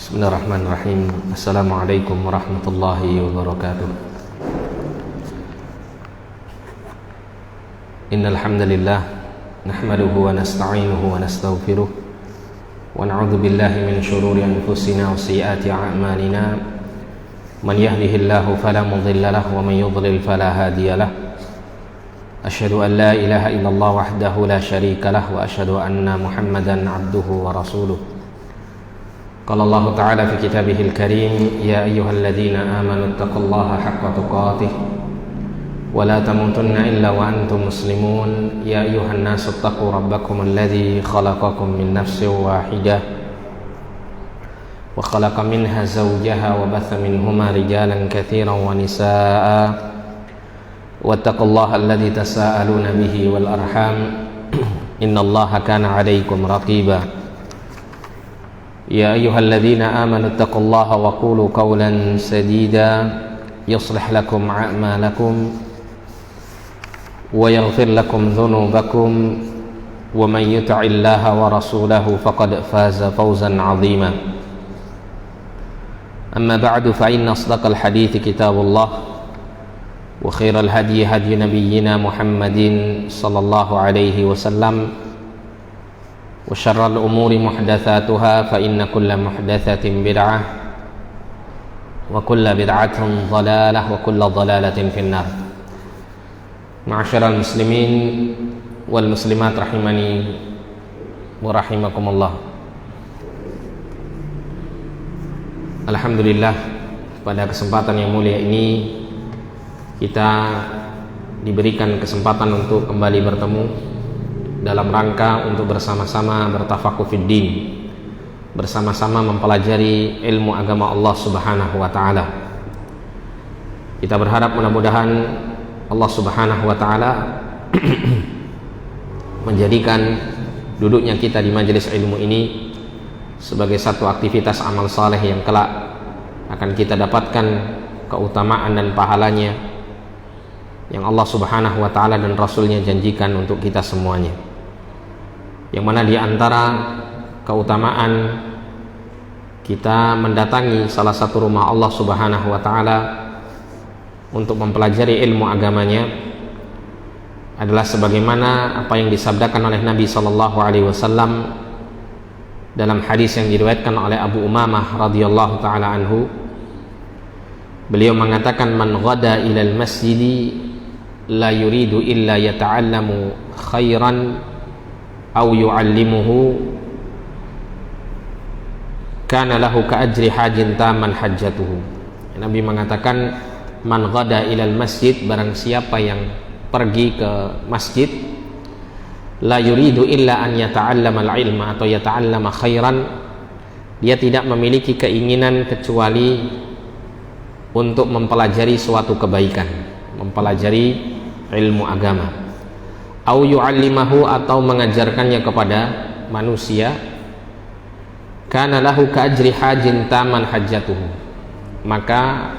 Bismillahirrahmanirrahim. Assalamualaikum warahmatullahi wabarakatuh. Innal hamdalillah nahmaduhu wa nasta'inuhu wa nastaghfiruh wa na'udzu billahi min shururi anfusina wa sayyiati a'malina. Man yahdihillahu fala mudilla lahu wa man yudlil fala hadiya lahu. Asyhadu an la ilaha illallah wahdahu la syarika lahu wa asyhadu anna Muhammadan 'abduhu wa rasuluh. Qala Allah Ta'ala fi kitabihil karim, ya ayyuhalladzina amanu taqullaha haqqa tuqatih wa la tamutunna illa wa antum muslimun. Ya ayyuhan nasu taqu rabbakum alladzi khalaqakum min nafsin wahidah wa khalaqa minha zawjaha wa batha minhuma rijalan katsiran wa nisaa'a wattaqullaha alladzi tasaaluna bihi wal arham innallaha kana 'alaikum raqiba. يا أيها الذين آمنوا اتقوا الله وقولوا قولا سديدا يصلح لكم أعمالكم ويغفر لكم ذنوبكم ومن يطع الله ورسوله فقد فاز فوزا عظيما. أما بعد فإن أصدق الحديث كتاب الله وخير الهدي هدي نبينا محمد صلى الله عليه وسلم وشر الأمور محدثاتها فإن كل محدثة بدعة وكل بدعة ضلالة وكل ضلالة في النار. معاشر المسلمين والمسلمات rahimani wa rahimakumullah. Alhamdulillah, pada kesempatan yang mulia ini kita diberikan kesempatan untuk kembali bertemu dalam rangka untuk bersama-sama bertafakuh fid din, bersama-sama mempelajari ilmu agama Allah Subhanahu wa taala. Kita berharap mudah-mudahan Allah Subhanahu wa taala menjadikan duduknya kita di majelis ilmu ini sebagai satu aktivitas amal saleh yang kelak akan kita dapatkan keutamaan dan pahalanya yang Allah Subhanahu wa taala dan Rasulnya janjikan untuk kita semuanya. Yang mana di antara keutamaan kita mendatangi salah satu rumah Allah Subhanahu wa taala untuk mempelajari ilmu agamanya adalah sebagaimana apa yang disabdakan oleh Nabi sallallahu alaihi wasallam dalam hadis yang diriwayatkan oleh Abu Umamah radhiyallahu taala anhu. Beliau mengatakan, man ghada ilal masjidi la yuridu illa yata'allamu khairan aw yu'allimuhu kana lahu ka'ajri hajin taman hajjatuhu. Nabi mengatakan, man ghada ilal masjid, barang siapa yang pergi ke masjid, la yuridu illa an yata'allama al-ilma atau yata'allama khairan, dia tidak memiliki keinginan kecuali untuk mempelajari suatu kebaikan, mempelajari ilmu agama, au yu'allimahu atau mengajarkannya kepada manusia, kana lahu ka'ajri hajin taman hajjatuhu, maka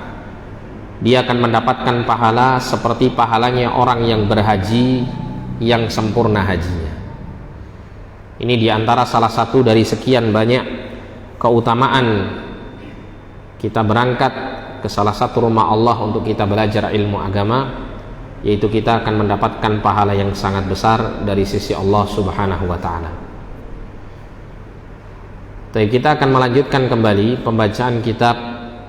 dia akan mendapatkan pahala seperti pahalanya orang yang berhaji yang sempurna hajinya. Ini diantara salah satu dari sekian banyak keutamaan kita berangkat ke salah satu rumah Allah untuk kita belajar ilmu agama, yaitu kita akan mendapatkan pahala yang sangat besar dari sisi Allah Subhanahu wa taala. Tapi kita akan melanjutkan kembali pembacaan kitab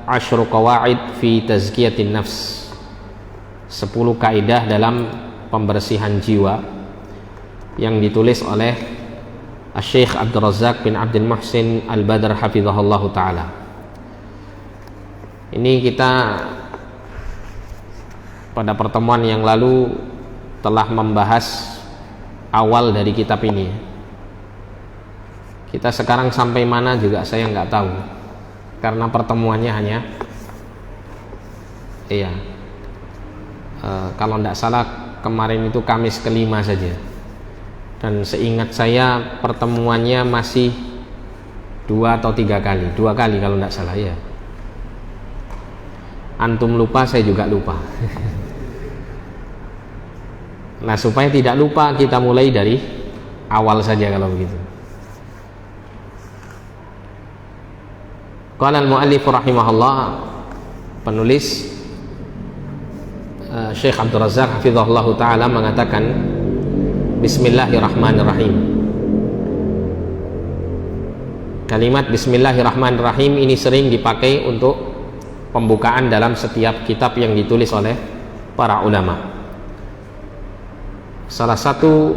Asyru Qawaid fi Tazkiyatin Nafs, 10 kaidah dalam pembersihan jiwa, yang ditulis oleh Syekh Abdul Razak bin Abdul Muhsin Al-Badr hafizahullah taala. Ini kita pada pertemuan yang lalu telah membahas awal dari kitab ini. Kita sekarang sampai mana juga saya nggak tahu, karena pertemuannya hanya kalau tidak salah kemarin itu Kamis kelima saja, dan seingat saya pertemuannya masih 2 atau 3 kali, 2 kali kalau tidak salah ya. Antum lupa, saya juga lupa. Nah, supaya tidak lupa kita mulai dari awal saja kalau begitu. Qala al-muallif rahimahullah, penulis Syekh Abdul Razak hafizahullah taala mengatakan Bismillahirrahmanirrahim. Kalimat Bismillahirrahmanirrahim ini sering dipakai untuk pembukaan dalam setiap kitab yang ditulis oleh para ulama. Salah satu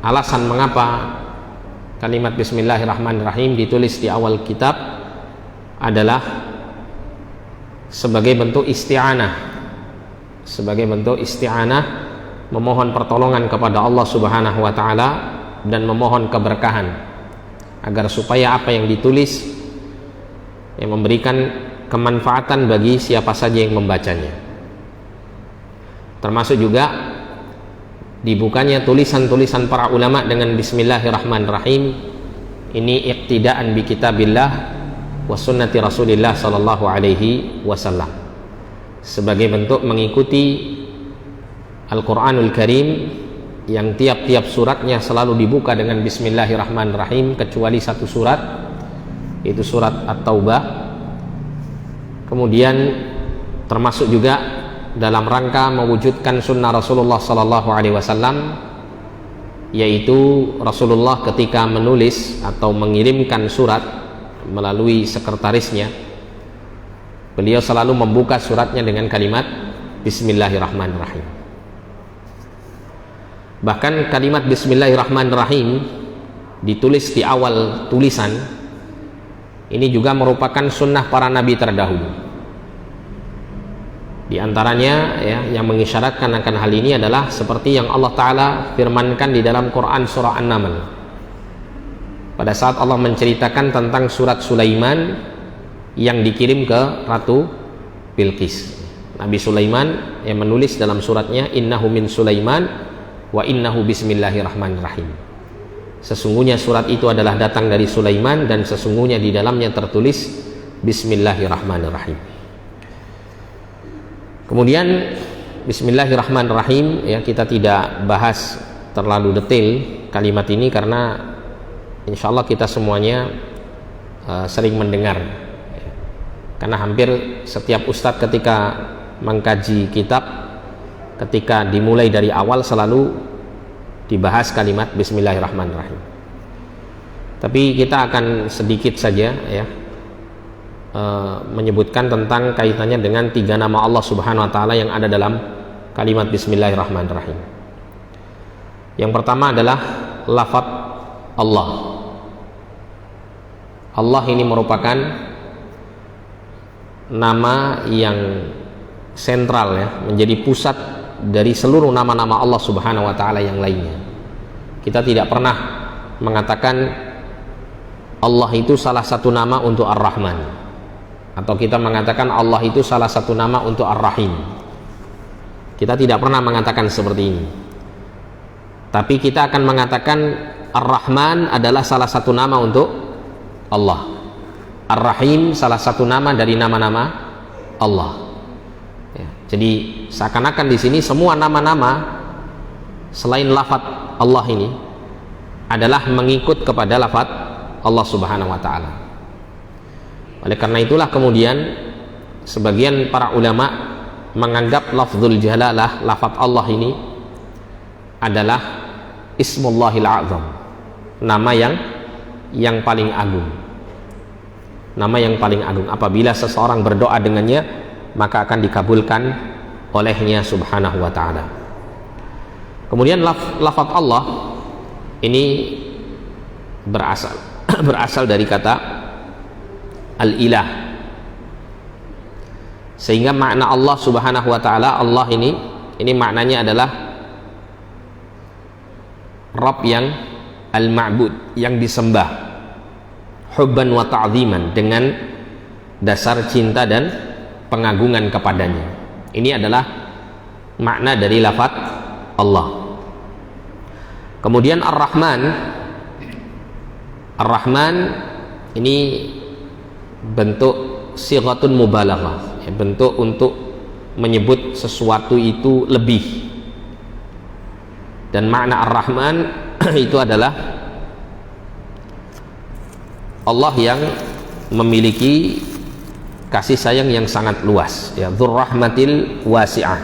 alasan mengapa kalimat Bismillahirrahmanirrahim ditulis di awal kitab adalah sebagai bentuk isti'anah, memohon pertolongan kepada Allah Subhanahu wa taala dan memohon keberkahan agar supaya apa yang ditulis yang memberikan kemanfaatan bagi siapa saja yang membacanya. Termasuk juga dibukanya tulisan-tulisan para ulama dengan Bismillahirrahmanirrahim. Ini iqtidaan bi kitabillah wa sunnati Rasulillah sallallahu alaihi wasallam, sebagai bentuk mengikuti Al-Quranul Karim yang tiap-tiap suratnya selalu dibuka dengan Bismillahirrahmanirrahim, kecuali satu surat, yaitu surat At-Taubah. Kemudian termasuk juga dalam rangka mewujudkan sunnah Rasulullah sallallahu alaihi wasallam, yaitu Rasulullah ketika menulis atau mengirimkan surat melalui sekretarisnya, beliau selalu membuka suratnya dengan kalimat Bismillahirrahmanirrahim. Bahkan kalimat Bismillahirrahmanirrahim ditulis di awal tulisan ini juga merupakan sunnah para nabi terdahulu. Di antaranya yang mengisyaratkan akan hal ini adalah seperti yang Allah Ta'ala firmankan di dalam Quran surah An-Naml pada saat Allah menceritakan tentang surat Sulaiman yang dikirim ke Ratu Bilqis. Nabi Sulaiman yang menulis dalam suratnya, innahu min Sulaiman wa innahu bismillahirrahmanirrahim. Sesungguhnya surat itu adalah datang dari Sulaiman dan sesungguhnya di dalamnya tertulis Bismillahirrahmanirrahim. Kemudian Bismillahirrahmanirrahim kita tidak bahas terlalu detail kalimat ini karena insyaallah kita semuanya sering mendengar. Karena hampir setiap ustadz ketika mengkaji kitab, ketika dimulai dari awal selalu dibahas kalimat Bismillahirrahmanirrahim. Tapi kita akan sedikit saja menyebutkan tentang kaitannya dengan 3 nama Allah Subhanahu wa taala yang ada dalam kalimat Bismillahirrahmanirrahim. Yang pertama adalah lafaz Allah. Allah ini merupakan nama yang sentral menjadi pusat dari seluruh nama-nama Allah Subhanahu wa taala yang lainnya. Kita tidak pernah mengatakan Allah itu salah satu nama untuk Ar-Rahman, atau kita mengatakan Allah itu salah satu nama untuk Ar-Rahim. Kita tidak pernah mengatakan seperti ini. Tapi kita akan mengatakan Ar-Rahman adalah salah satu nama untuk Allah, Ar-Rahim salah satu nama dari nama-nama Allah. Jadi seakan-akan di sini semua nama-nama selain lafaz Allah ini adalah mengikut kepada lafaz Allah Subhanahu wa taala. Oleh karena itulah kemudian sebagian para ulama menganggap lafzul jalalah, lafaz Allah ini adalah Ismullahil A'zam, nama yang paling agung. Nama yang paling agung, apabila seseorang berdoa dengannya maka akan dikabulkan olehnya Subhanahu wa ta'ala. Kemudian lafaz Allah ini berasal dari kata al-ilah, sehingga makna Allah Subhanahu wa ta'ala, Allah ini maknanya adalah Rabb yang al-ma'bud, yang disembah, hubban wa ta'ziman, dengan dasar cinta dan pengagungan kepadanya. Ini adalah makna dari lafaz Allah. Kemudian Ar-Rahman ini bentuk sighatun mubalaghah, bentuk untuk menyebut sesuatu itu lebih. Dan makna Ar-Rahman itu adalah Allah yang memiliki kasih sayang yang sangat luas, ya, dzur rahmatil wasi'ah.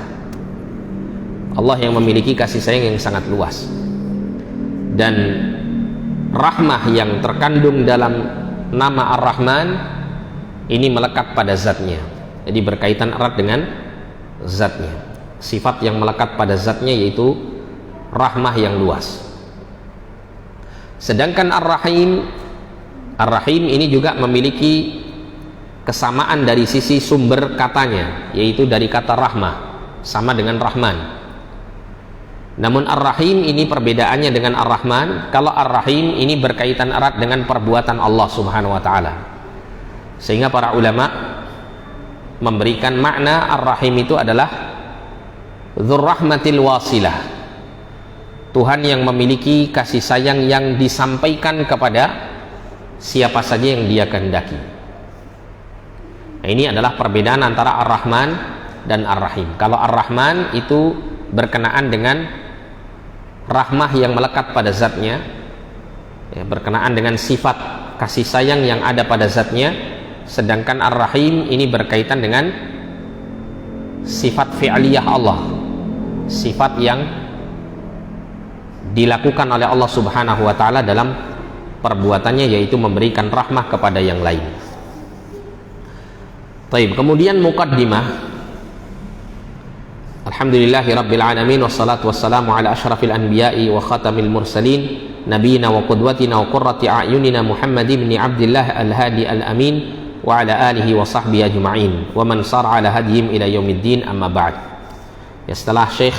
Allah yang memiliki kasih sayang yang sangat luas, dan rahmah yang terkandung dalam nama Ar-Rahman ini melekat pada zatnya, jadi berkaitan erat dengan zatnya. Sifat yang melekat pada zatnya yaitu rahmah yang luas. Sedangkan Ar-Rahim ini juga memiliki kesamaan dari sisi sumber katanya, yaitu dari kata rahmah, sama dengan Rahman. Namun Ar-Rahim ini perbedaannya dengan Ar-Rahman. Kalau Ar-Rahim ini berkaitan erat dengan perbuatan Allah Subhanahu wa taala, sehingga para ulama memberikan makna Ar-Rahim itu adalah dzur rahmatil wasilah, Tuhan yang memiliki kasih sayang yang disampaikan kepada siapa saja yang Dia kehendaki. Nah, ini adalah perbedaan antara Ar-Rahman dan Ar-Rahim. Kalau Ar-Rahman itu berkenaan dengan rahmah yang melekat pada zatnya, ya, berkenaan dengan sifat kasih sayang yang ada pada zatnya. Sedangkan Ar-Rahim ini berkaitan dengan sifat fi'liyah Allah, sifat yang dilakukan oleh Allah Subhanahu wa taala dalam perbuatannya, yaitu memberikan rahmah kepada yang lain. Baik, kemudian muqaddimah. Alhamdulillahi rabbil alamin, wassalatu wassalamu ala asyrafil anbiya'i wa khatamil mursalin, nabiyina wa qudwatina wa qurrati a'yunina Muhammad ibn Abdillah al-hadi al-amin wa ala alihi wa sahbihi ajma'in wa man sar ala hadiyim ila yaumiddin, amma ba'd. Ya, setelah Syekh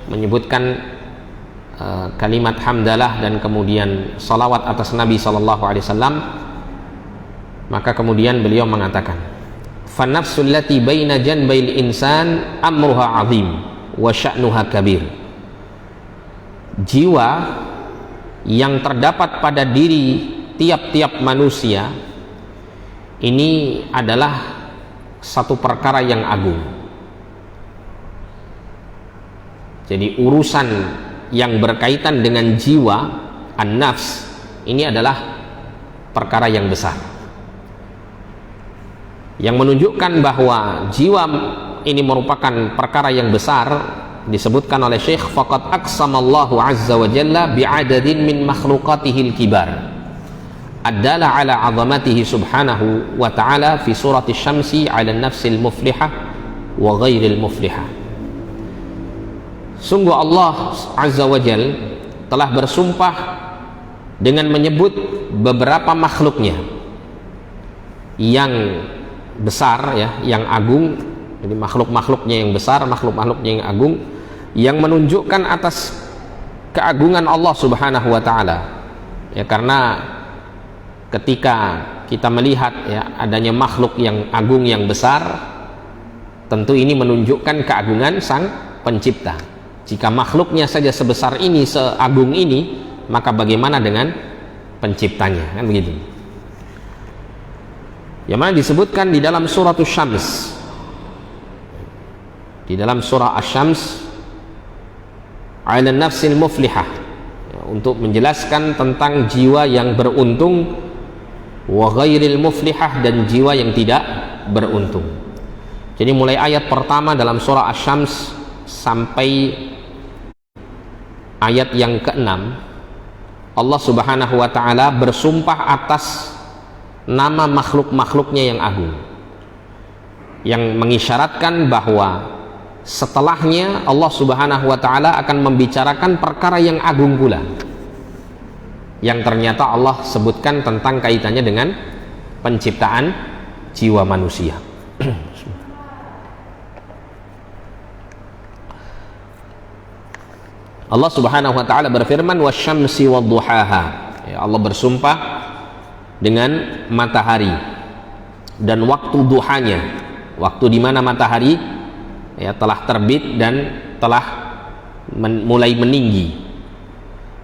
menyebutkan kalimat hamdalah dan kemudian salawat atas Nabi sallallahu alaihi wasallam, maka kemudian beliau mengatakan, "Fan-nafsul lati baina janbail insan amruha 'azim wa sya'nuha kabir." Jiwa yang terdapat pada diri tiap-tiap manusia ini adalah satu perkara yang agung. Jadi urusan yang berkaitan dengan jiwa, an-nafs, ini adalah perkara yang besar, yang menunjukkan bahwa jiwa ini merupakan perkara yang besar. Disebutkan oleh Syekh, faqad aqsamallahu azza wa jalla bi'adadin min makhluqatihil kibar adala ala azamatihi subhanahu wa ta'ala fi surati syamsi ala nafsil muflihah wa ghairil muflihah. Sungguh Allah azza wa jalla telah bersumpah dengan menyebut beberapa makhluknya yang besar, ya, yang agung. Jadi makhluk-makhluknya yang besar, makhluk-makhluknya yang agung, yang menunjukkan atas keagungan Allah Subhanahu wa taala. Ya, karena ketika kita melihat, ya, adanya makhluk yang agung yang besar, tentu ini menunjukkan keagungan Sang Pencipta. Jika makhluknya saja sebesar ini, seagung ini, maka bagaimana dengan penciptanya, kan begitu. Yang mana disebutkan di dalam surah Asy-Syams, di dalam surah Asy-Syams, 'ala nafsil muflihah, ya, untuk menjelaskan tentang jiwa yang beruntung, wa ghairil muflihah, dan jiwa yang tidak beruntung. Jadi mulai ayat pertama dalam surah Asy-Syams sampai ayat yang ke-6, Allah Subhanahu wa taala bersumpah atas nama makhluk-makhluknya yang agung, yang mengisyaratkan bahwa setelahnya Allah Subhanahu wa taala akan membicarakan perkara yang agung pula, yang ternyata Allah sebutkan tentang kaitannya dengan penciptaan jiwa manusia. Allah Subhanahu wa taala berfirman, wasyamsi wadduhaha. Ya, Allah bersumpah dengan matahari dan waktu duhanya, waktu di mana matahari, ya, telah terbit dan telah mulai meninggi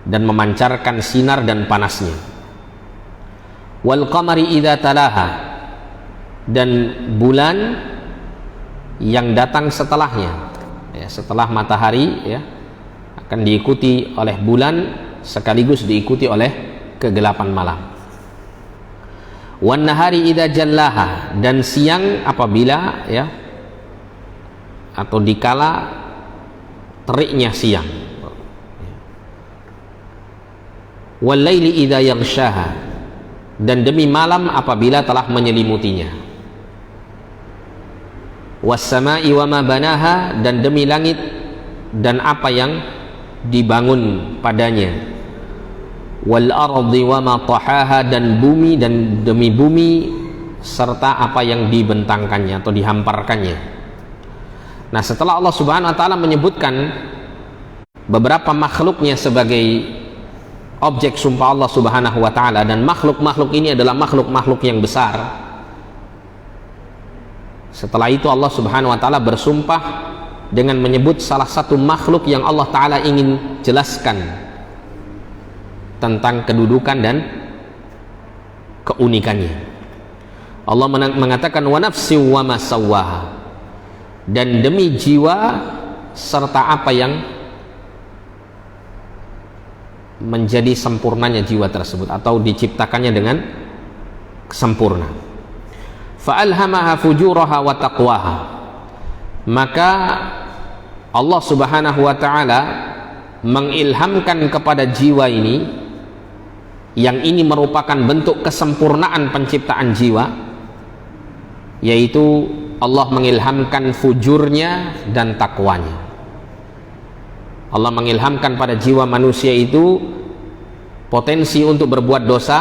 dan memancarkan sinar dan panasnya. Wal qamari idza talaha, dan bulan yang datang setelahnya, ya, setelah matahari, ya, akan diikuti oleh bulan sekaligus diikuti oleh kegelapan malam. wan nahari idza jallaha, dan siang apabila ya atau dikala teriknya siang, wal laili idza yaghshaha, dan demi malam apabila telah menyelimutinya, was samai wa ma banaha, dan demi langit dan apa yang dibangun padanya, wal ardi wa ma tahaha, dan bumi dan demi bumi serta apa yang dibentangkannya atau dihamparkannya. Nah, setelah Allah Subhanahu wa taala menyebutkan beberapa makhluknya sebagai objek sumpah Allah Subhanahu wa taala, dan makhluk-makhluk ini adalah makhluk-makhluk yang besar, setelah itu Allah Subhanahu wa taala bersumpah dengan menyebut salah satu makhluk yang Allah taala ingin jelaskan tentang kedudukan dan keunikannya. Allah mengatakan wa nafsi wa ma sawwaha, dan demi jiwa serta apa yang menjadi sempurnanya jiwa tersebut atau diciptakannya dengan sempurna. Fa'alhamaha fujuraha wa taqwaha, maka Allah Subhanahu wa taala mengilhamkan kepada jiwa ini, yang ini merupakan bentuk kesempurnaan penciptaan jiwa, yaitu Allah mengilhamkan fujurnya dan takwanya. Allah mengilhamkan pada jiwa manusia itu potensi untuk berbuat dosa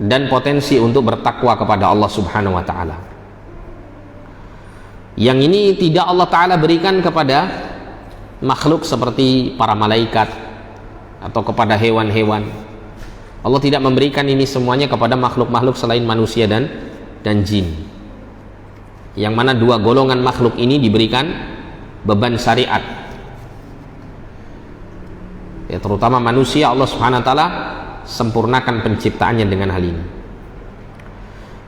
dan potensi untuk bertakwa kepada Allah Subhanahu wa taala. Yang ini tidak Allah taala berikan kepada makhluk seperti para malaikat atau kepada hewan-hewan. Allah tidak memberikan ini semuanya kepada makhluk-makhluk selain manusia dan jin, yang mana dua golongan makhluk ini diberikan beban syariat. Ya, terutama manusia, Allah Subhanahu wa taala sempurnakan penciptaannya dengan hal ini.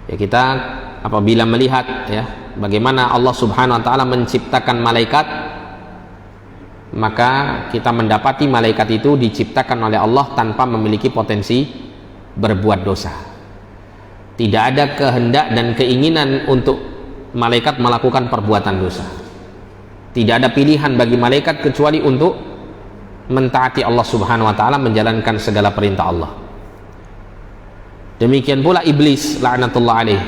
Ya, kita apabila melihat ya bagaimana Allah Subhanahu wa taala menciptakan malaikat, maka kita mendapati malaikat itu diciptakan oleh Allah tanpa memiliki potensi berbuat dosa. Tidak ada kehendak dan keinginan untuk malaikat melakukan perbuatan dosa. Tidak ada pilihan bagi malaikat kecuali untuk mentaati Allah Subhanahu wa taala, menjalankan segala perintah Allah. Demikian pula iblis laknatullah alaih,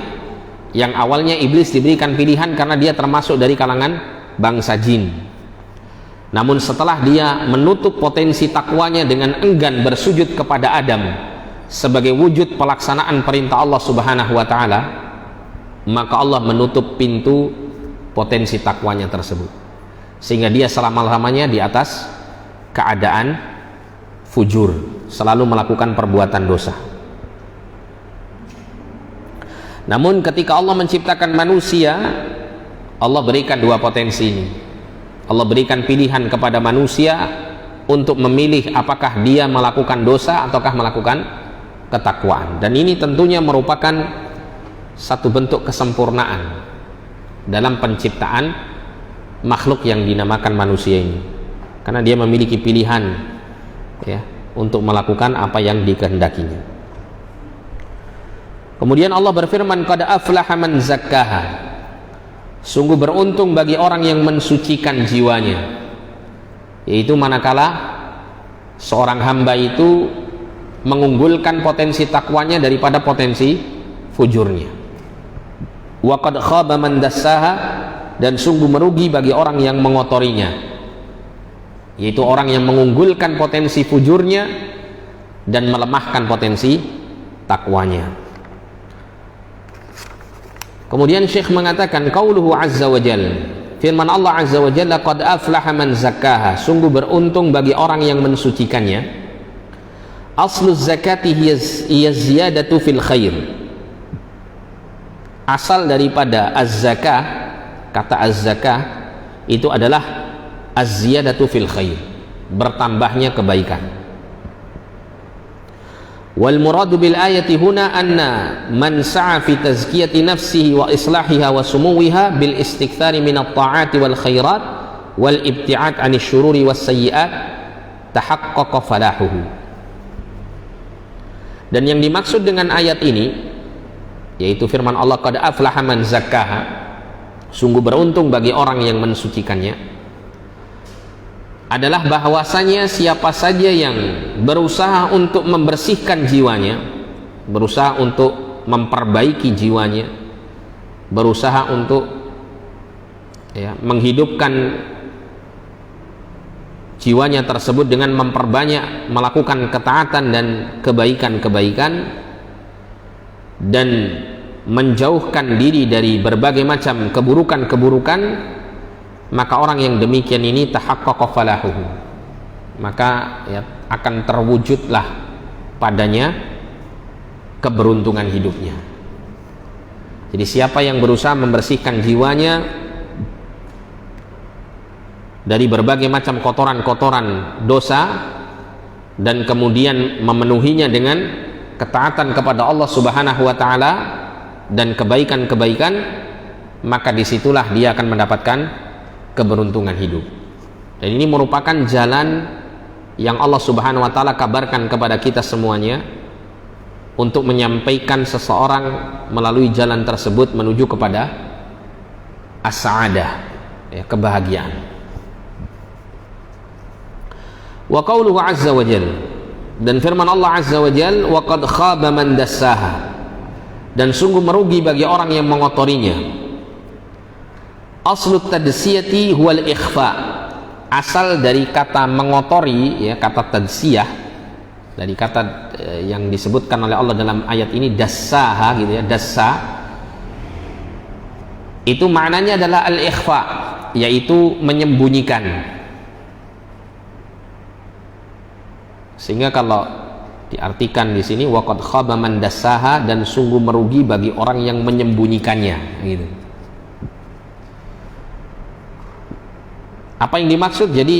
yang awalnya iblis diberikan pilihan karena dia termasuk dari kalangan bangsa jin. Namun setelah dia menutup potensi takwanya dengan enggan bersujud kepada Adam sebagai wujud pelaksanaan perintah Allah Subhanahu wa taala, maka Allah menutup pintu potensi takwanya tersebut, sehingga dia selama-lamanya di atas keadaan fujur, selalu melakukan perbuatan dosa. Namun ketika Allah menciptakan manusia, Allah berikan dua potensi ini. Allah berikan pilihan kepada manusia untuk memilih apakah dia melakukan dosa ataukah melakukan ketakwaan. Dan ini tentunya merupakan satu bentuk kesempurnaan dalam penciptaan makhluk yang dinamakan manusia ini, karena dia memiliki pilihan ya untuk melakukan apa yang dikehendakinya. Kemudian Allah berfirman, qad aflaha man zakkaha, sungguh beruntung bagi orang yang mensucikan jiwanya, yaitu manakala seorang hamba itu mengunggulkan potensi takwanya daripada potensi fujurnya. Wa qad khaba man dassaha, dan sungguh merugi bagi orang yang mengotorinya, yaitu orang yang mengunggulkan potensi fujurnya dan melemahkan potensi takwanya. Kemudian Syekh mengatakan, qauluhu azza wa jalla, firman Allah azza wa jalla, qad aflaha man zakkaha, sungguh beruntung bagi orang yang mensucikannya. Aslu zakati hiya ziyadatu fil khair, asal daripada az-zakah, kata az-zakah itu adalah az-ziyadatu fil khair, bertambahnya kebaikan. Wal muradu bil ayati huna anna man sa'a fi tazkiyati nafsihi wa islahiha wa sumuwiha bil istikthari min at-ta'ati wal khairat wal ibti'ad 'anil syururi was sayyi'at tahaqqaqa falahuhu. Dan yang dimaksud dengan ayat ini yaitu firman Allah, qad aflaha man zakkaha, sungguh beruntung bagi orang yang mensucikannya, adalah bahwasanya siapa saja yang berusaha untuk membersihkan jiwanya, berusaha untuk memperbaiki jiwanya, berusaha untuk menghidupkan jiwanya tersebut dengan memperbanyak melakukan ketaatan dan kebaikan-kebaikan dan menjauhkan diri dari berbagai macam keburukan-keburukan, maka orang yang demikian ini tahaqqaqa falahuhu, maka akan terwujudlah padanya keberuntungan hidupnya. Jadi siapa yang berusaha membersihkan jiwanya dari berbagai macam kotoran-kotoran dosa dan kemudian memenuhinya dengan ketaatan kepada Allah Subhanahu wa taala dan kebaikan-kebaikan, maka disitulah dia akan mendapatkan keberuntungan hidup. Dan ini merupakan jalan yang Allah Subhanahu wa taala kabarkan kepada kita semuanya untuk menyampaikan seseorang melalui jalan tersebut menuju kepada as-sa'adah, kebahagiaan. Wa qauluhu azza wa jalla, dan firman Allah azza wa jalla, wa qad khaba man dassaha, dan sungguh merugi bagi orang yang mengotorinya. Aslut tadsiyati huwal ikhfa, asal dari kata mengotori, kata tadsiyah, dari kata yang disebutkan oleh Allah dalam ayat ini, dassaha gitu dassa, itu maknanya adalah al-ikhfa, yaitu menyembunyikan. Sehingga kalau diartikan di sini, waqad khaba man dassaha, dan sungguh merugi bagi orang yang menyembunyikannya, gitu. Apa yang dimaksud? Jadi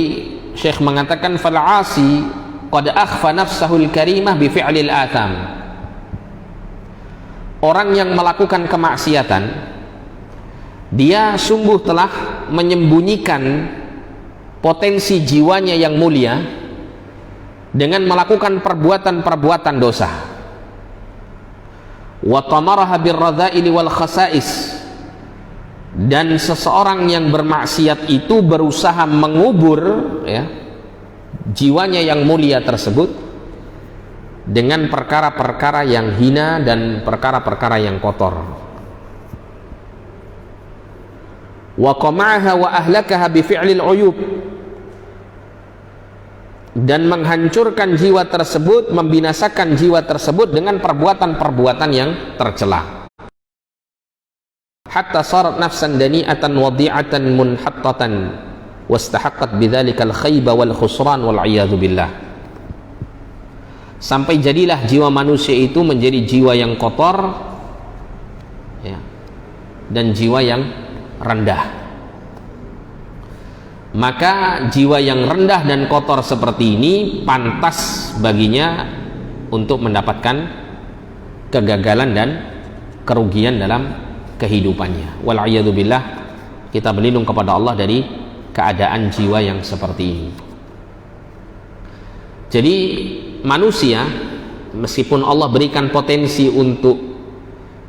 Syekh mengatakan, fal 'asi qad akhfa nafsahul karimah bi fi'lil atham. Orang yang melakukan kemaksiatan, dia sungguh telah menyembunyikan potensi jiwanya yang mulia dengan melakukan perbuatan-perbuatan dosa. Wa tamaraha birradha'ili wal khasa'is, dan seseorang yang bermaksiat itu berusaha mengubur jiwanya yang mulia tersebut dengan perkara-perkara yang hina dan perkara-perkara yang kotor. Wa qama'aha wa ahlakaha bi fi'lil 'uyub, dan menghancurkan jiwa tersebut, membinasakan jiwa tersebut dengan perbuatan-perbuatan yang tercela. Hatta sarat nafsan dani'atan wadi'atan munhattatan wastahaqqat bidzalika al-khayba wal khusran wal 'iyadzu billah. Sampai jadilah jiwa manusia itu menjadi jiwa yang kotor dan jiwa yang rendah. Maka jiwa yang rendah dan kotor seperti ini pantas baginya untuk mendapatkan kegagalan dan kerugian dalam kehidupannya. Wal'iyadu billah, kita berlindung kepada Allah dari keadaan jiwa yang seperti ini. Jadi manusia, meskipun Allah berikan potensi untuk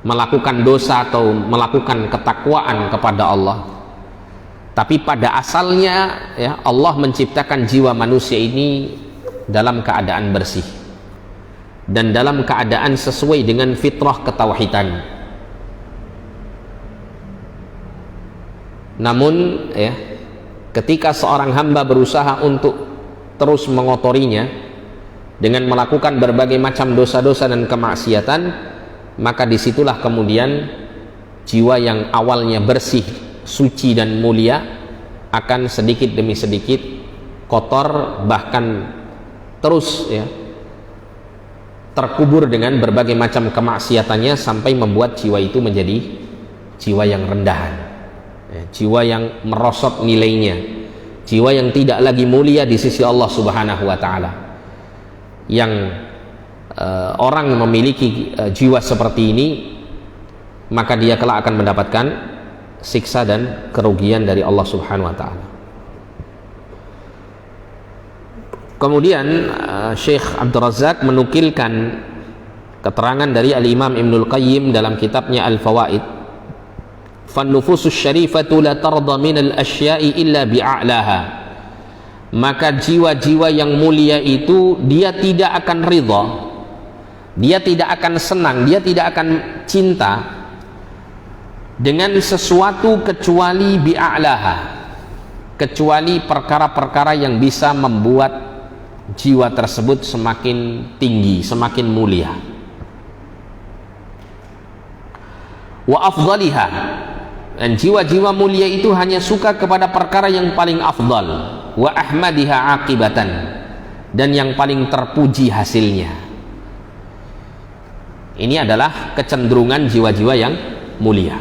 melakukan dosa atau melakukan ketakwaan kepada Allah, tapi pada asalnya Allah menciptakan jiwa manusia ini dalam keadaan bersih dan dalam keadaan sesuai dengan fitrah ketauhidan. Namun ketika seorang hamba berusaha untuk terus mengotorinya dengan melakukan berbagai macam dosa-dosa dan kemaksiatan, maka disitulah kemudian jiwa yang awalnya bersih, suci dan mulia akan sedikit demi sedikit kotor, bahkan terus terkubur dengan berbagai macam kemaksiatannya sampai membuat jiwa itu menjadi jiwa yang rendahan, jiwa yang merosot nilainya, jiwa yang tidak lagi mulia di sisi Allah Subhanahu wa taala. Yang orang memiliki jiwa seperti ini, maka dia kelak akan mendapatkan siksa dan kerugian dari Allah Subhanahu wa taala. Kemudian Syekh Abdul Razak menukilkan Keterangan dari Al-Imam Ibnul Qayyim dalam kitabnya Al-Fawaid, "Fan-nufusus syarifatu la tarda minal asya'i illa bi'a'laha." Maka jiwa-jiwa yang mulia itu dia tidak akan ridha, dia tidak akan senang, dia tidak akan cinta dengan sesuatu kecuali bi'a'laha, kecuali perkara-perkara yang bisa membuat jiwa tersebut semakin tinggi, semakin mulia. Wa afdaliha, dan jiwa-jiwa mulia itu hanya suka kepada perkara yang paling afdal. Wa ahmadiha aqibatan, dan yang paling terpuji hasilnya. Ini adalah kecenderungan jiwa-jiwa yang mulia.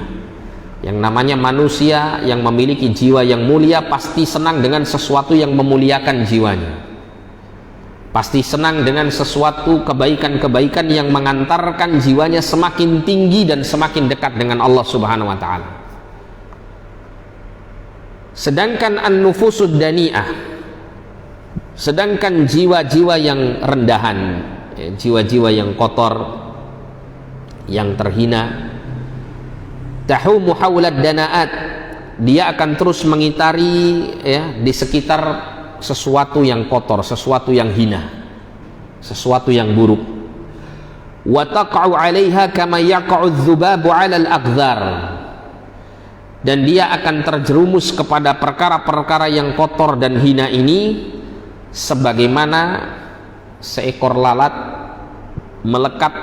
Yang namanya manusia yang memiliki jiwa yang mulia pasti senang dengan sesuatu yang memuliakan jiwanya, pasti senang dengan sesuatu kebaikan-kebaikan yang mengantarkan jiwanya semakin tinggi dan semakin dekat dengan Allah Subhanahu wa ta'ala. Sedangkan an-nufusud dani'ah, sedangkan jiwa-jiwa yang rendahan, jiwa-jiwa yang kotor, yang terhina, tahumu haulad dana'at, dia akan terus mengitari di sekitar sesuatu yang kotor, sesuatu yang hina, sesuatu yang buruk. Wa taqa'u 'alaiha kama yaqa'u adh-dhubabu 'ala al-aqdhar, dan dia akan terjerumus kepada perkara-perkara yang kotor dan hina ini sebagaimana seekor lalat melekat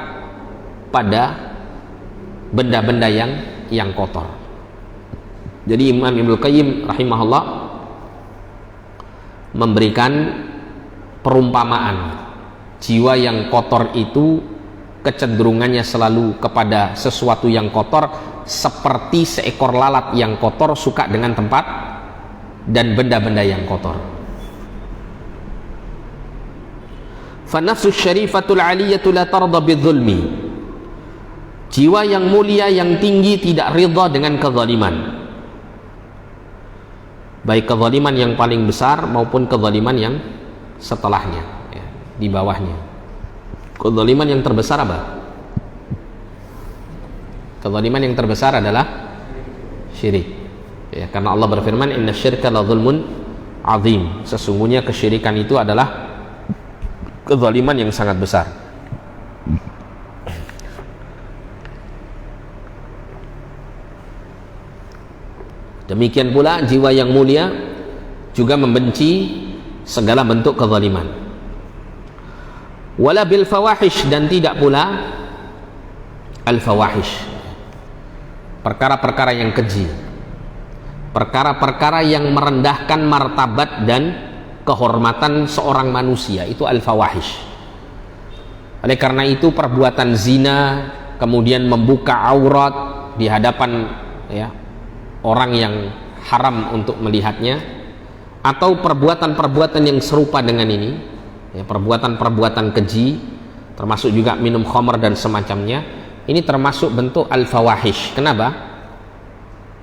pada benda-benda yang kotor. Jadi Imam Ibnul Qayyim rahimahullah memberikan perumpamaan jiwa yang kotor itu kecenderungannya selalu kepada sesuatu yang kotor, seperti seekor lalat yang kotor suka dengan tempat dan benda-benda yang kotor. Fa nafsus syarifatul 'aliyatu la tarda bidzulmi, jiwa yang mulia yang tinggi tidak ridha dengan kezaliman, baik kezaliman yang paling besar maupun kezaliman yang setelahnya, di bawahnya. Kezaliman yang terbesar apa? Kezaliman yang terbesar adalah syirik, karena Allah berfirman, inna syirka la zulmun azim, sesungguhnya kesyirikan itu adalah kezaliman yang sangat besar. Demikian pula jiwa yang mulia juga membenci segala bentuk kezaliman. Wala bil fawahish, dan tidak pula al fawahish, perkara-perkara yang keji, perkara-perkara yang merendahkan martabat dan kehormatan seorang manusia, itu al fawahish. Oleh karena itu perbuatan zina, kemudian membuka aurat di hadapan orang yang haram untuk melihatnya, atau perbuatan-perbuatan yang serupa dengan ini, perbuatan-perbuatan keji, termasuk juga minum khamr dan semacamnya, ini termasuk bentuk al-fawahish. Kenapa?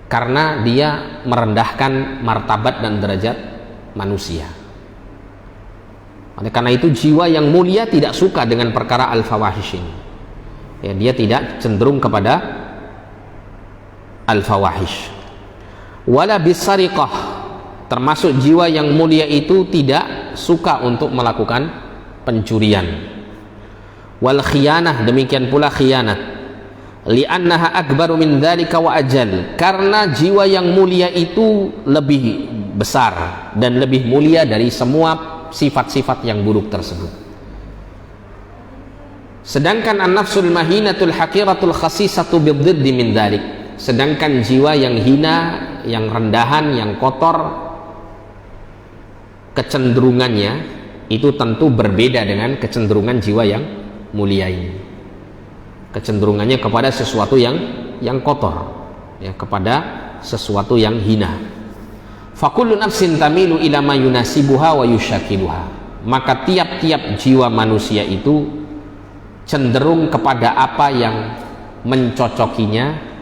Karena dia merendahkan martabat dan derajat manusia. Oleh karena itu jiwa yang mulia tidak suka dengan perkara al-fawahish ini, dia tidak cenderung kepada al-fawahish. Wala bisariqah, termasuk jiwa yang mulia itu tidak suka untuk melakukan pencurian. Wal khiyanah, demikian pula khianat. Li'annaha akbaru min dzalika wa ajal, karena jiwa yang mulia itu lebih besar dan lebih mulia dari semua sifat-sifat yang buruk tersebut. Sedangkan an-nafsul mahinatul haqiratul khasisatu bidziddi min dzalik, sedangkan jiwa yang hina, yang rendahan, yang kotor, kecenderungannya itu tentu berbeda dengan kecenderungan jiwa yang mulia ini. Kecenderungannya kepada sesuatu yang kotor, kepada sesuatu yang hina. Fakullu nafsin tamilu ila ma yunasibuha wa yushakiluha, maka tiap-tiap jiwa manusia itu cenderung kepada apa yang mencocokinya,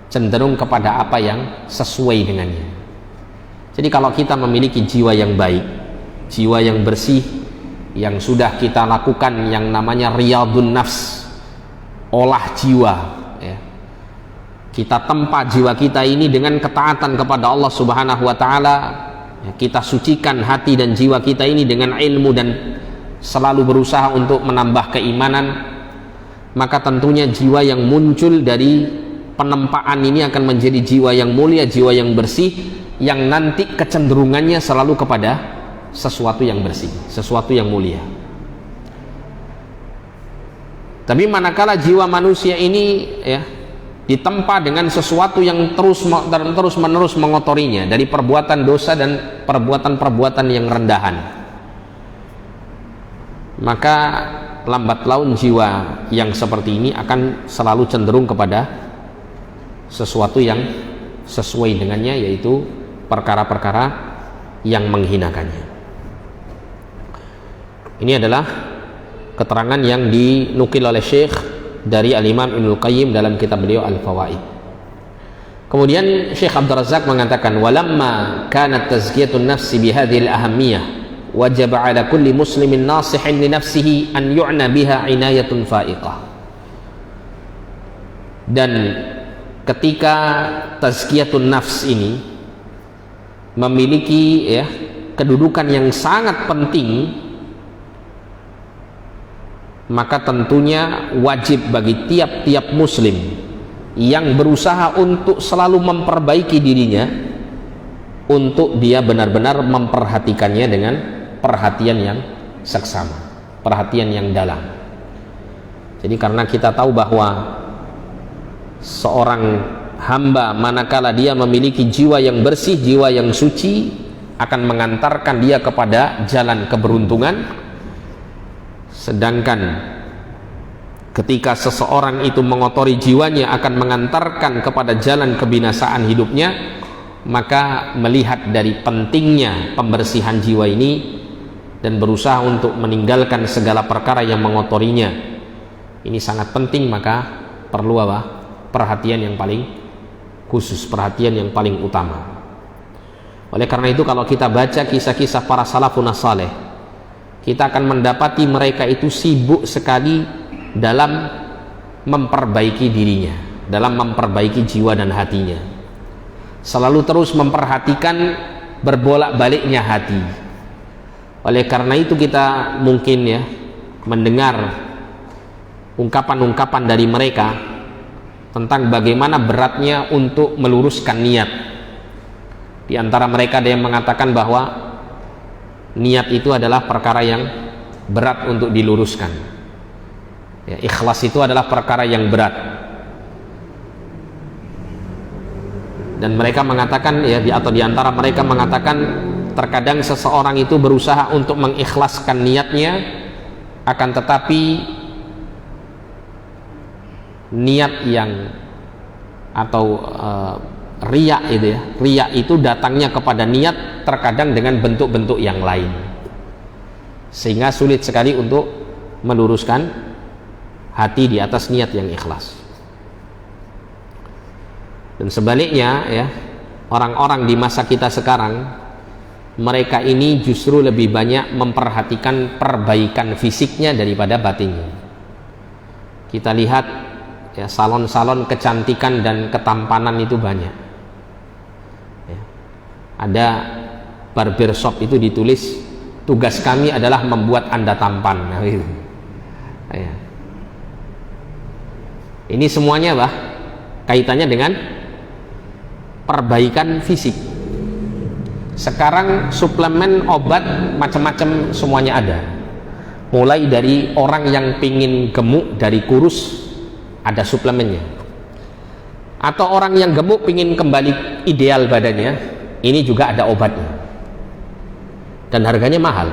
cenderung kepada apa yang sesuai dengannya. Jadi kalau kita memiliki jiwa yang baik, jiwa yang bersih, yang sudah kita lakukan yang namanya riyadun nafs, olah jiwa, ya. Kita tempa jiwa kita ini dengan ketaatan kepada Allah Subhanahu wa taala, ya. Kita sucikan hati dan jiwa kita ini dengan ilmu dan selalu berusaha untuk menambah keimanan, maka tentunya jiwa yang muncul dari penempaan ini akan menjadi jiwa yang mulia, jiwa yang bersih, yang nanti kecenderungannya selalu kepada sesuatu yang bersih, sesuatu yang mulia. Tapi manakala jiwa manusia ini, ya, ditempa dengan sesuatu yang terus menerus mengotorinya dari perbuatan dosa dan perbuatan-perbuatan yang rendahan, maka lambat laun jiwa yang seperti ini akan selalu cenderung kepada sesuatu yang sesuai dengannya, yaitu perkara-perkara yang menghinakannya. Ini adalah keterangan yang dinukil oleh Syekh dari Al-Imam Ibnul Qayyim dalam kitab beliau Al-Fawaid. Kemudian Syekh Abdul Razak mengatakan, walamma kanat tazkiyatun nafsi bihadhil ahammiyah wajib ala kulli muslimin nasihin li nafsihi an yu'na biha inayatun fa'iqah. Dan ketika tazkiyatun nafs ini memiliki, ya, kedudukan yang sangat penting, maka tentunya wajib bagi tiap-tiap muslim yang berusaha untuk selalu memperbaiki dirinya, untuk dia benar-benar memperhatikannya dengan perhatian yang seksama, perhatian yang dalam. Jadi karena kita tahu bahwa seorang hamba manakala dia memiliki jiwa yang bersih, jiwa yang suci, akan mengantarkan dia kepada jalan keberuntungan. Sedangkan ketika seseorang itu mengotori jiwanya akan mengantarkan kepada jalan kebinasaan hidupnya. Maka melihat dari pentingnya pembersihan jiwa ini dan berusaha untuk meninggalkan segala perkara yang mengotorinya, ini sangat penting. Maka perlu apa? Perhatian yang paling khusus, perhatian yang paling utama. Oleh karena itu, kalau kita baca kisah-kisah para salafun saleh, kita akan mendapati mereka itu sibuk sekali dalam memperbaiki dirinya, dalam memperbaiki jiwa dan hatinya. Selalu terus memperhatikan berbolak-baliknya hati. Oleh karena itu kita mungkin, ya, mendengar ungkapan-ungkapan dari mereka tentang bagaimana beratnya untuk meluruskan niat. Di antara mereka ada yang mengatakan bahwa niat itu adalah perkara yang berat untuk diluruskan, ya, ikhlas itu adalah perkara yang berat. Dan mereka mengatakan, ya, atau di antara mereka mengatakan, terkadang seseorang itu berusaha untuk mengikhlaskan niatnya, akan tetapi niat yang atau riya itu, ya, riya itu datangnya kepada niat terkadang dengan bentuk-bentuk yang lain, sehingga sulit sekali untuk meluruskan hati di atas niat yang ikhlas. Dan sebaliknya, ya, orang-orang di masa kita sekarang, mereka ini justru lebih banyak memperhatikan perbaikan fisiknya daripada batinnya. Kita lihat, ya, salon-salon kecantikan dan ketampanan itu banyak, ya. Ada barbershop itu ditulis, tugas kami adalah membuat Anda tampan. Nah, gitu. Ya. Ini semuanya, bah, kaitannya dengan perbaikan fisik. Sekarang suplemen obat macam-macam semuanya ada. Mulai dari orang yang pingin gemuk dari kurus, ada suplemennya. Atau orang yang gemuk pingin kembali ideal badannya, ini juga ada obatnya. Dan harganya mahal,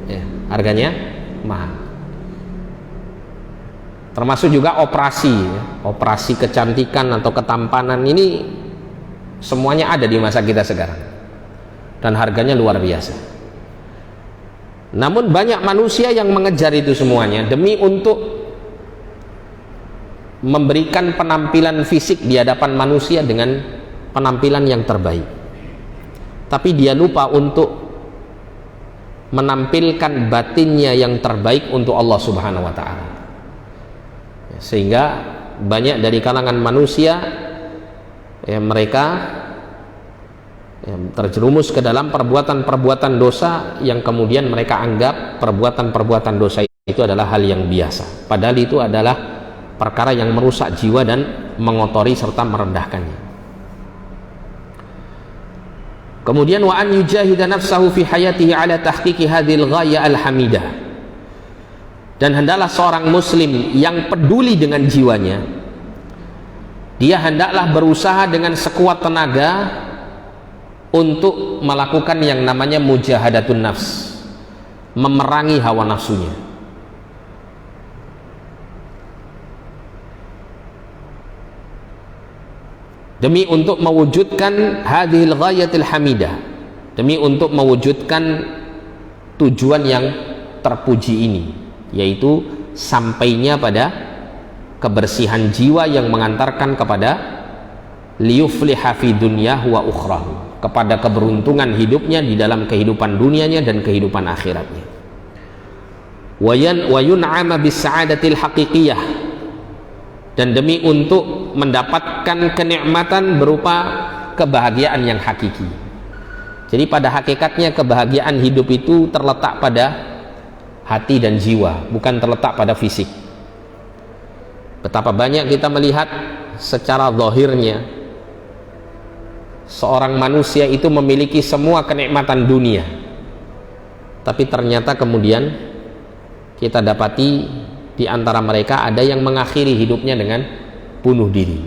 ya, harganya mahal. Termasuk juga operasi, ya, operasi kecantikan atau ketampanan, ini semuanya ada di masa kita sekarang, dan harganya luar biasa. Namun banyak manusia yang mengejar itu semuanya demi untuk memberikan penampilan fisik di hadapan manusia dengan penampilan yang terbaik. Tapi dia lupa untuk menampilkan batinnya yang terbaik untuk Allah Subhanahu wa ta'ala. sehingga banyak dari kalangan manusia mereka terjerumus ke dalam perbuatan-perbuatan dosa yang kemudian mereka anggap perbuatan-perbuatan dosa itu adalah hal yang biasa, padahal itu adalah perkara yang merusak jiwa dan mengotori serta merendahkannya. Kemudian wa an yujahida nafsahu fi hayatihi ala tahqiqi hadhil ghaya al-hamidah, dan hendaklah seorang muslim yang peduli dengan jiwanya, dia hendaklah berusaha dengan sekuat tenaga untuk melakukan yang namanya mujahadatun nafs, memerangi hawa nafsunya. Demi untuk mewujudkan hadhil ghayatil hamidah, demi untuk mewujudkan tujuan yang terpuji ini, yaitu sampainya pada kebersihan jiwa yang mengantarkan kepada liyufliha fi dunyahu wa ukhrahu, kepada keberuntungan hidupnya di dalam kehidupan dunianya dan kehidupan akhiratnya. Wa yun'ama bis sa'adatil haqiqiyah, dan demi untuk mendapatkan kenikmatan berupa kebahagiaan yang hakiki. Jadi pada hakikatnya kebahagiaan hidup itu terletak pada hati dan jiwa, bukan terletak pada fisik. Betapa banyak kita melihat secara zahirnya seorang manusia itu memiliki semua kenikmatan dunia, tapi ternyata kemudian kita dapati di antara mereka ada yang mengakhiri hidupnya dengan bunuh diri.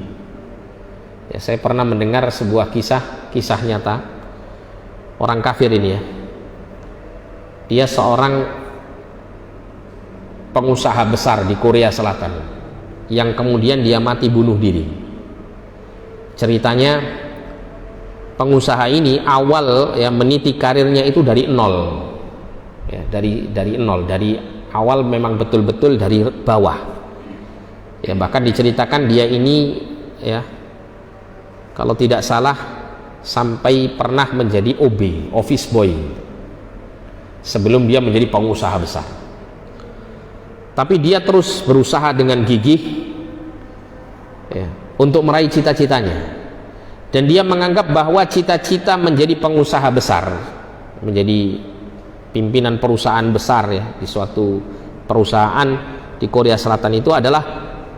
Ya, saya pernah mendengar sebuah kisah nyata orang kafir ini ya. Dia seorang pengusaha besar di Korea Selatan yang kemudian dia mati bunuh diri. Ceritanya pengusaha ini awal ya meniti karirnya itu dari nol. Ya, dari nol, dari awal memang betul-betul dari bawah ya. Bahkan diceritakan dia ini ya, kalau tidak salah sampai pernah menjadi OB, office boy, sebelum dia menjadi pengusaha besar. Tapi dia terus berusaha dengan gigih ya, untuk meraih cita-citanya, dan dia menganggap bahwa cita-cita menjadi pengusaha besar, menjadi pimpinan perusahaan besar ya, di suatu perusahaan di Korea Selatan itu adalah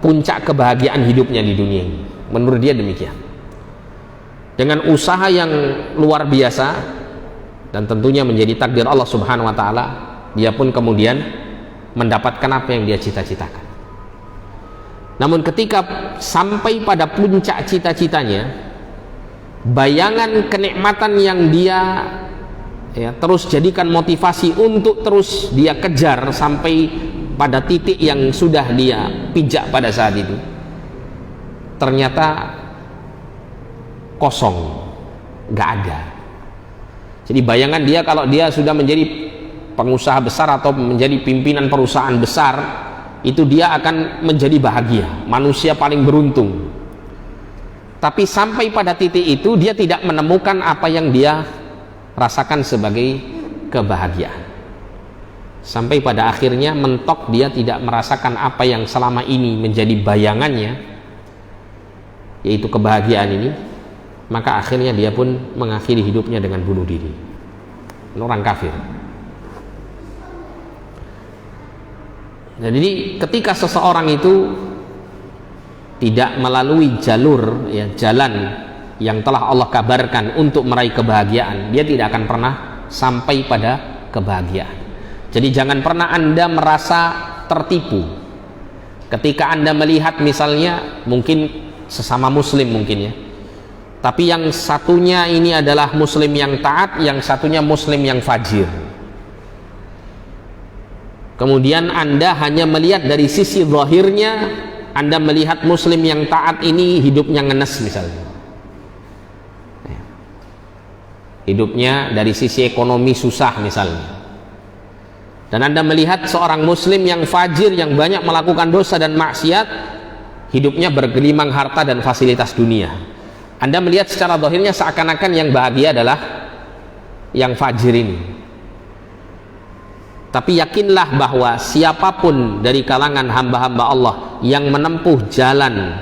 puncak kebahagiaan hidupnya di dunia ini. Menurut dia demikian. Dengan usaha yang luar biasa dan tentunya menjadi takdir Allah Subhanahu wa taala, dia pun kemudian mendapatkan apa yang dia cita-citakan. Namun ketika sampai pada puncak cita-citanya, bayangan kenikmatan yang dia ya, terus jadikan motivasi untuk terus dia kejar sampai pada titik yang sudah dia pijak pada saat itu, ternyata kosong, nggak ada. Jadi bayangan dia kalau dia sudah menjadi pengusaha besar atau menjadi pimpinan perusahaan besar, itu dia akan menjadi bahagia, manusia paling beruntung. Tapi sampai pada titik itu dia tidak menemukan apa yang dia rasakan sebagai kebahagiaan. Sampai pada akhirnya mentok, dia tidak merasakan apa yang selama ini menjadi bayangannya, yaitu kebahagiaan ini. Maka akhirnya dia pun mengakhiri hidupnya dengan bunuh diri. Orang kafir. Jadi ketika seseorang itu tidak melalui jalur ya, jalan yang telah Allah kabarkan untuk meraih kebahagiaan, dia tidak akan pernah sampai pada kebahagiaan. Jadi jangan pernah Anda merasa tertipu ketika Anda melihat misalnya mungkin sesama muslim mungkin ya, tapi yang satunya ini adalah muslim yang taat, yang satunya muslim yang fajir. Kemudian Anda hanya melihat dari sisi zahirnya, Anda melihat muslim yang taat ini hidupnya ngenes misalnya, hidupnya dari sisi ekonomi susah misalnya, dan Anda melihat seorang muslim yang fajir yang banyak melakukan dosa dan maksiat, hidupnya bergelimang harta dan fasilitas dunia. Anda melihat secara zahirnya seakan-akan yang bahagia adalah yang fajir ini. Tapi yakinlah bahwa siapapun dari kalangan hamba-hamba Allah yang menempuh jalan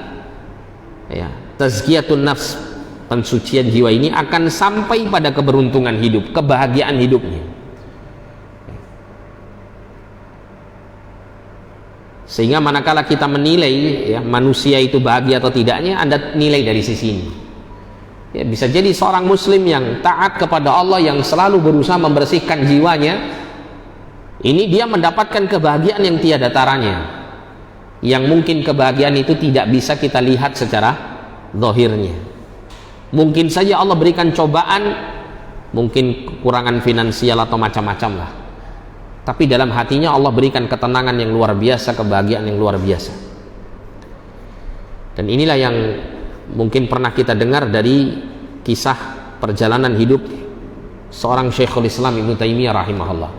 ya, tazkiyatun nafs, pensucian jiwa ini, akan sampai pada keberuntungan hidup, kebahagiaan hidupnya. Sehingga manakala kita menilai ya, manusia itu bahagia atau tidaknya, Anda nilai dari sisi ini. Ya, bisa jadi seorang muslim yang taat kepada Allah, yang selalu berusaha membersihkan jiwanya, ini dia mendapatkan kebahagiaan yang tiada taranya, yang mungkin kebahagiaan itu tidak bisa kita lihat secara zahirnya. Mungkin saja Allah berikan cobaan, mungkin kekurangan finansial atau macam-macam lah, tapi dalam hatinya Allah berikan ketenangan yang luar biasa, kebahagiaan yang luar biasa. Dan inilah yang mungkin pernah kita dengar dari kisah perjalanan hidup seorang Syekhul Islam Ibnu Taimiyah rahimahullah.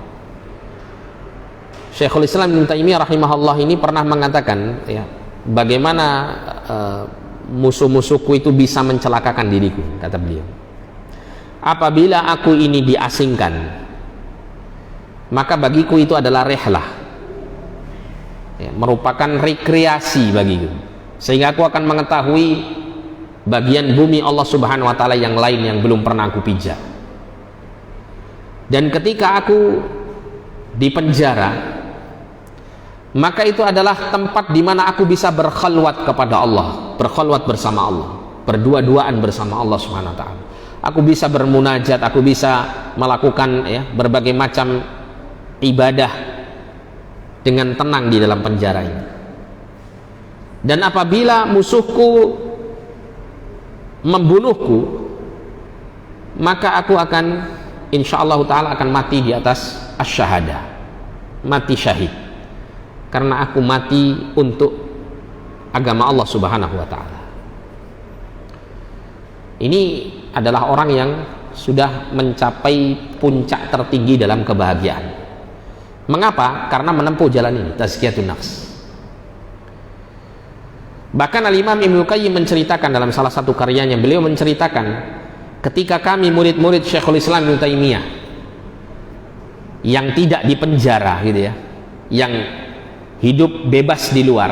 Syekhul Islam Ibnu Taimiyah rahimahullah ini pernah mengatakan ya, bagaimana musuh-musuhku itu bisa mencelakakan diriku, kata beliau. Apabila aku ini diasingkan, maka bagiku itu adalah rehlah ya, merupakan rekreasi bagiku, sehingga aku akan mengetahui bagian bumi Allah Subhanahu wa taala yang lain yang belum pernah aku pijak. Dan ketika aku di penjara, maka itu adalah tempat di mana aku bisa berkhalwat kepada Allah, berkhalwat bersama Allah, berdua-duaan bersama Allah Subhanahu wa taala. Aku bisa bermunajat, aku bisa melakukan ya, berbagai macam ibadah dengan tenang di dalam penjara ini. Dan apabila musuhku membunuhku, maka aku akan insyaallah ta'ala akan mati di atas asy-syahadah, mati syahid, karena aku mati untuk agama Allah Subhanahu wa ta'ala. Ini adalah orang yang sudah mencapai puncak tertinggi dalam kebahagiaan. Mengapa? Karena menempuh jalan ini, tazkiyatun nafs. Bahkan Al-Imam Ibnu Qayyim menceritakan dalam salah satu karyanya, beliau menceritakan ketika kami murid-murid Syekhul Islam Ibnu Taimiyah yang tidak dipenjara gitu ya, yang hidup bebas di luar,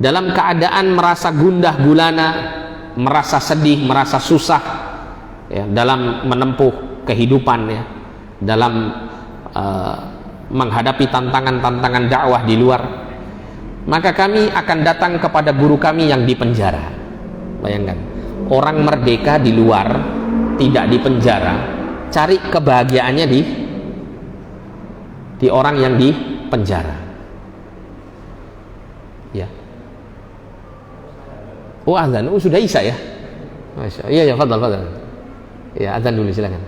dalam keadaan merasa gundah gulana, merasa sedih, merasa susah ya, dalam menempuh kehidupan ya, dalam menghadapi tantangan-tantangan dakwah di luar, maka kami akan datang kepada guru kami yang di penjara. Bayangkan, orang merdeka di luar, tidak di penjara, cari kebahagiaannya di orang yang di penjara. Ya. Oh, azan. Oh, sudah Isya ya? Masya Allah. Iya, ya, fadal. Ya, azan dulu silakan.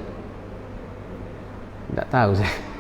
Enggak tahu saya.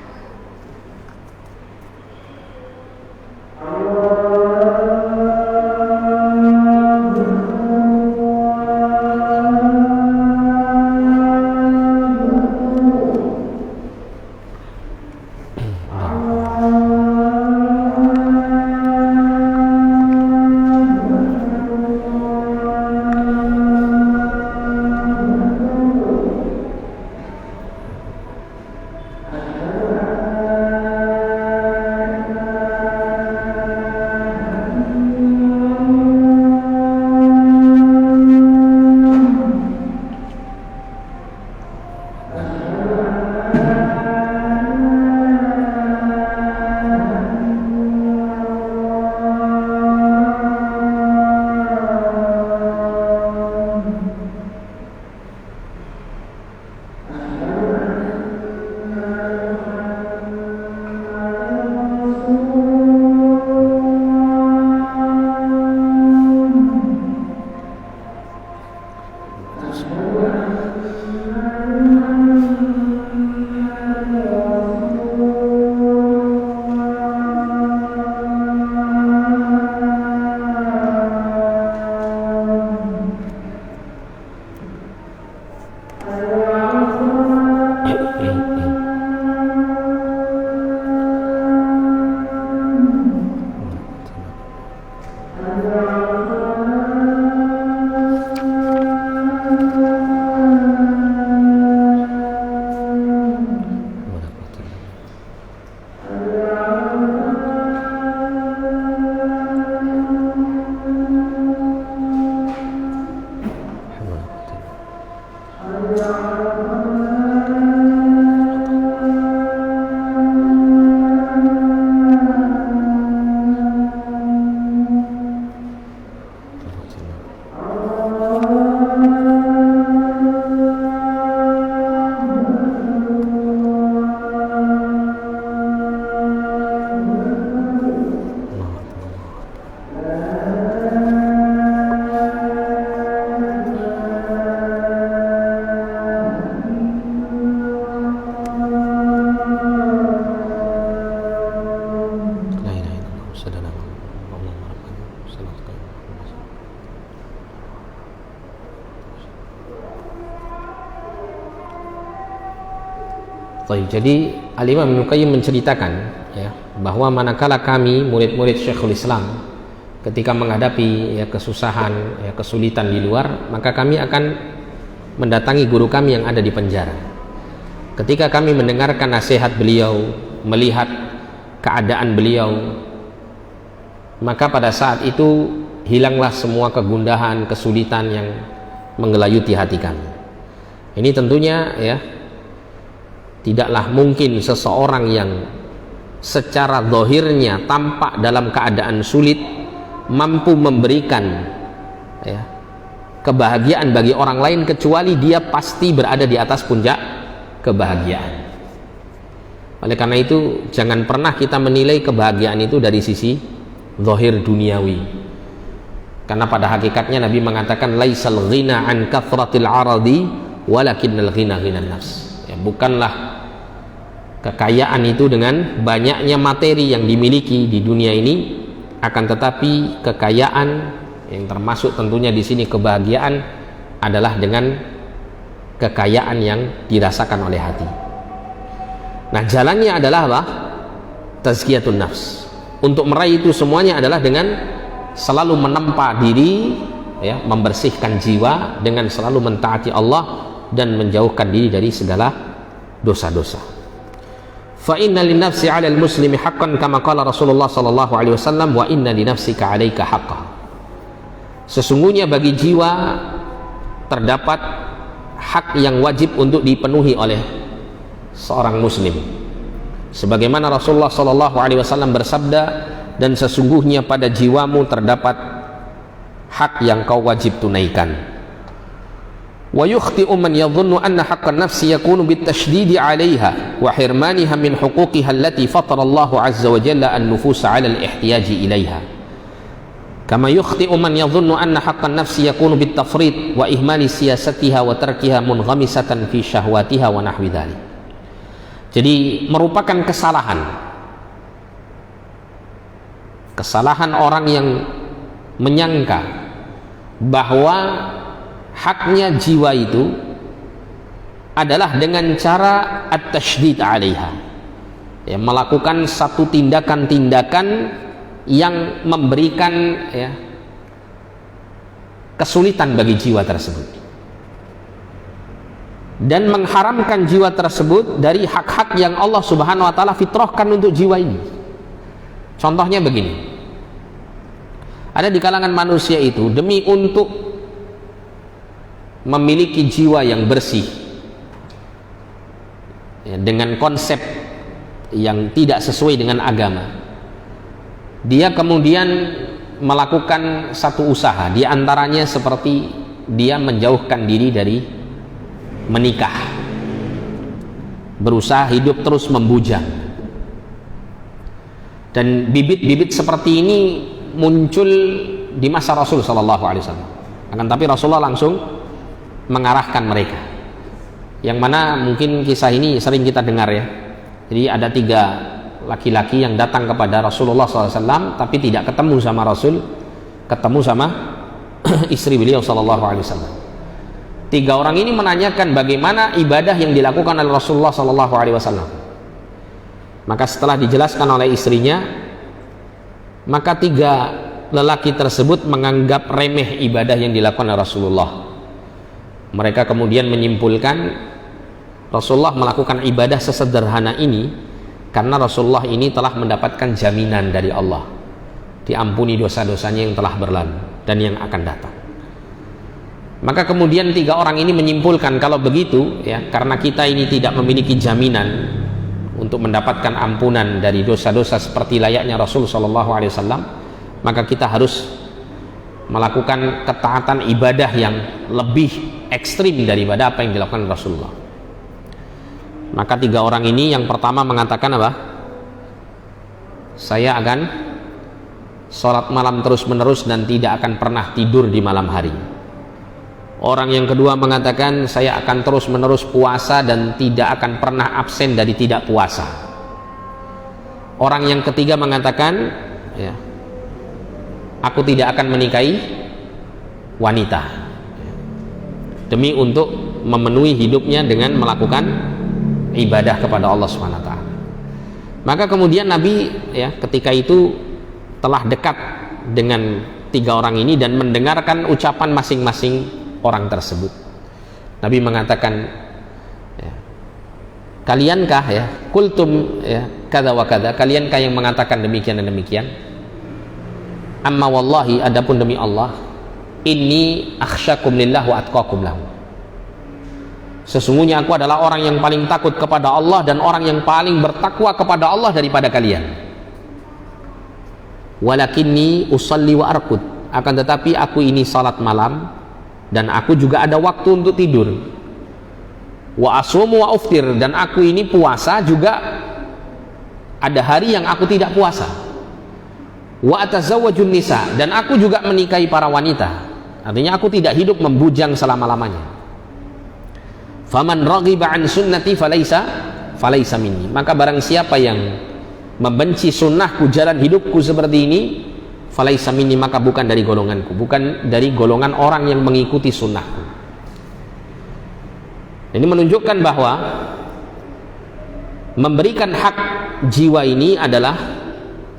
Jadi Al-Imam Ibnu Qayyim menceritakan ya, bahwa manakala kami murid-murid Syekhul Islam ketika menghadapi ya, kesusahan, ya, kesulitan di luar, maka kami akan mendatangi guru kami yang ada di penjara. Ketika kami mendengarkan nasihat beliau, melihat keadaan beliau, maka pada saat itu hilanglah semua kegundahan, kesulitan yang menggelayuti hati kami. Ini tentunya ya, tidaklah mungkin seseorang yang secara zahirnya tampak dalam keadaan sulit mampu memberikan ya, kebahagiaan bagi orang lain kecuali dia pasti berada di atas puncak kebahagiaan. Oleh karena itu jangan pernah kita menilai kebahagiaan itu dari sisi zahir duniawi, karena pada hakikatnya Nabi mengatakan laisal ghina an kathratil aradi walakinnal ghina ghinan nafs. Ya, bukanlah kekayaan itu dengan banyaknya materi yang dimiliki di dunia ini, akan tetapi kekayaan yang termasuk tentunya di sini kebahagiaan adalah dengan kekayaan yang dirasakan oleh hati. Nah, jalannya adalah apa? Tazkiyatun nafs. Untuk meraih itu semuanya adalah dengan selalu menempa diri ya, membersihkan jiwa dengan selalu mentaati Allah dan menjauhkan diri dari segala dosa-dosa. Fa inna linnafsi 'alal muslimi haqqan kama qala Rasulullah sallallahu alaihi wasallam wa inna linafsika 'alaika haqqan. Sesungguhnya bagi jiwa terdapat hak yang wajib untuk dipenuhi oleh seorang muslim. Sebagaimana Rasulullah sallallahu alaihi wasallam bersabda, dan sesungguhnya pada jiwamu terdapat hak yang kau wajib tunaikan. Wa yukhti'u man yadhunnu anna haqqan nafsi yakunu bitashdidi 'alayha wa hirmaniha min huquqiha allati fatara Allahu 'azza wa jalla an-nufusa 'ala al-ihtiyaji ilayha. Kama yukhti'u man yadhunnu anna haqqan nafsi yakunu bitafrid wa ihmali siyasatiha wa tarkiha munghamisatan fi syahwatiha wa nahwi dzalik. Jadi merupakan kesalahan orang yang menyangka bahwa haknya jiwa itu adalah dengan cara at-tasydid 'alaiha, ya, melakukan satu tindakan-tindakan yang memberikan ya, kesulitan bagi jiwa tersebut dan mengharamkan jiwa tersebut dari hak-hak yang Allah Subhanahu wa taala fitrahkan untuk jiwa ini. Contohnya begini, ada di kalangan manusia itu demi untuk memiliki jiwa yang bersih ya, dengan konsep yang tidak sesuai dengan agama, dia kemudian melakukan satu usaha, di antaranya seperti dia menjauhkan diri dari menikah, berusaha hidup terus membujang. Dan bibit-bibit seperti ini muncul di masa Rasul Shallallahu Alaihi Wasallam. Akan tapi Rasulullah langsung mengarahkan mereka, yang mana mungkin kisah ini sering kita dengar ya. Jadi ada 3 laki-laki yang datang kepada Rasulullah SAW tapi tidak ketemu sama Rasul, ketemu sama istri beliau Shallallahu Alaihi Wasallam. 3 orang ini menanyakan bagaimana ibadah yang dilakukan oleh Rasulullah Shallallahu Alaihi Wasallam. Maka setelah dijelaskan oleh istrinya, maka 3 lelaki tersebut menganggap remeh ibadah yang dilakukan oleh Rasulullah. Mereka kemudian menyimpulkan Rasulullah melakukan ibadah sesederhana ini karena Rasulullah ini telah mendapatkan jaminan dari Allah, diampuni dosa-dosanya yang telah berlalu dan yang akan datang. Maka kemudian 3 orang ini menyimpulkan kalau begitu ya, karena kita ini tidak memiliki jaminan untuk mendapatkan ampunan dari dosa-dosa seperti layaknya Rasul Shallallahu Alaihi Wasallam, maka kita harus melakukan ketaatan ibadah yang lebih ekstrim daripada apa yang dilakukan Rasulullah. Maka 3 orang ini yang pertama mengatakan apa? Saya akan sholat malam terus menerus dan tidak akan pernah tidur di malam hari. Orang yang kedua mengatakan saya akan terus menerus puasa dan tidak akan pernah absen dari tidak puasa. Orang yang ketiga mengatakan ya, aku tidak akan menikahi wanita demi untuk memenuhi hidupnya dengan melakukan ibadah kepada Allah Subhanahu wa taala. Maka kemudian Nabi ya ketika itu telah dekat dengan 3 orang ini dan mendengarkan ucapan masing-masing orang tersebut. Nabi mengatakan, ya, kaliankah ya kultum ya kada wa kada, kaliankah yang mengatakan demikian dan demikian? Amma wallahi, adapun demi Allah, inni akhsyakum lillah wa atqakum lahu. Sesungguhnya aku adalah orang yang paling takut kepada Allah dan orang yang paling bertakwa kepada Allah daripada kalian. Walakinni usalli wa arqud, akan tetapi aku ini salat malam dan aku juga ada waktu untuk tidur. Wa asumu wa uftir, dan aku ini puasa juga ada hari yang aku tidak puasa. Wa atazawwajun nisa, dan aku juga menikahi para wanita. Artinya aku tidak hidup membujang selama-lamanya. Faman raghiba an sunnati falaisa minni, maka barang siapa yang membenci sunnahku, jalan hidupku seperti ini, falaisa minni, maka bukan dari golonganku, bukan dari golongan orang yang mengikuti sunnahku. Ini menunjukkan bahwa memberikan hak jiwa ini adalah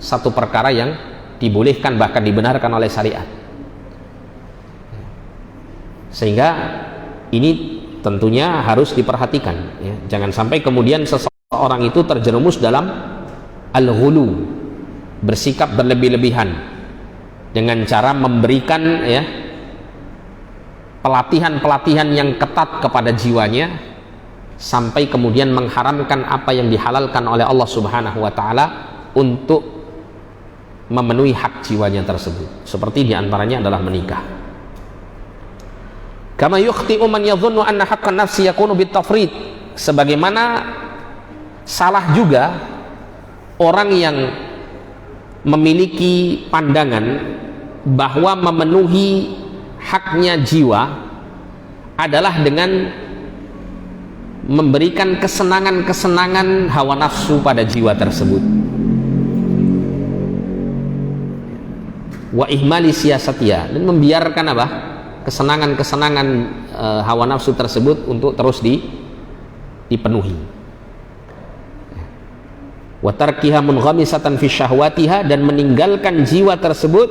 satu perkara yang dibolehkan, bahkan dibenarkan oleh syariat. Sehingga ini tentunya harus diperhatikan ya. Jangan sampai kemudian seseorang itu terjerumus dalam al-ghulu, bersikap berlebih-lebihan dengan cara memberikan ya pelatihan-pelatihan yang ketat kepada jiwanya sampai kemudian mengharamkan apa yang dihalalkan oleh Allah Subhanahu wa taala untuk memenuhi hak jiwanya tersebut. Seperti diantaranya adalah menikah. Kama yukhti'u man yadhunnu anna haqqan nafsi yakunu bitafrid, sebagaimana salah juga orang yang memiliki pandangan bahwa memenuhi haknya jiwa adalah dengan memberikan kesenangan-kesenangan hawa nafsu pada jiwa tersebut. Wa ihmali siyasatiya, dan membiarkan apa? Kesenangan-kesenangan hawa nafsu tersebut untuk terus dipenuhi. Wa tarkiha munghamisatan fi syahwatiha, dan meninggalkan jiwa tersebut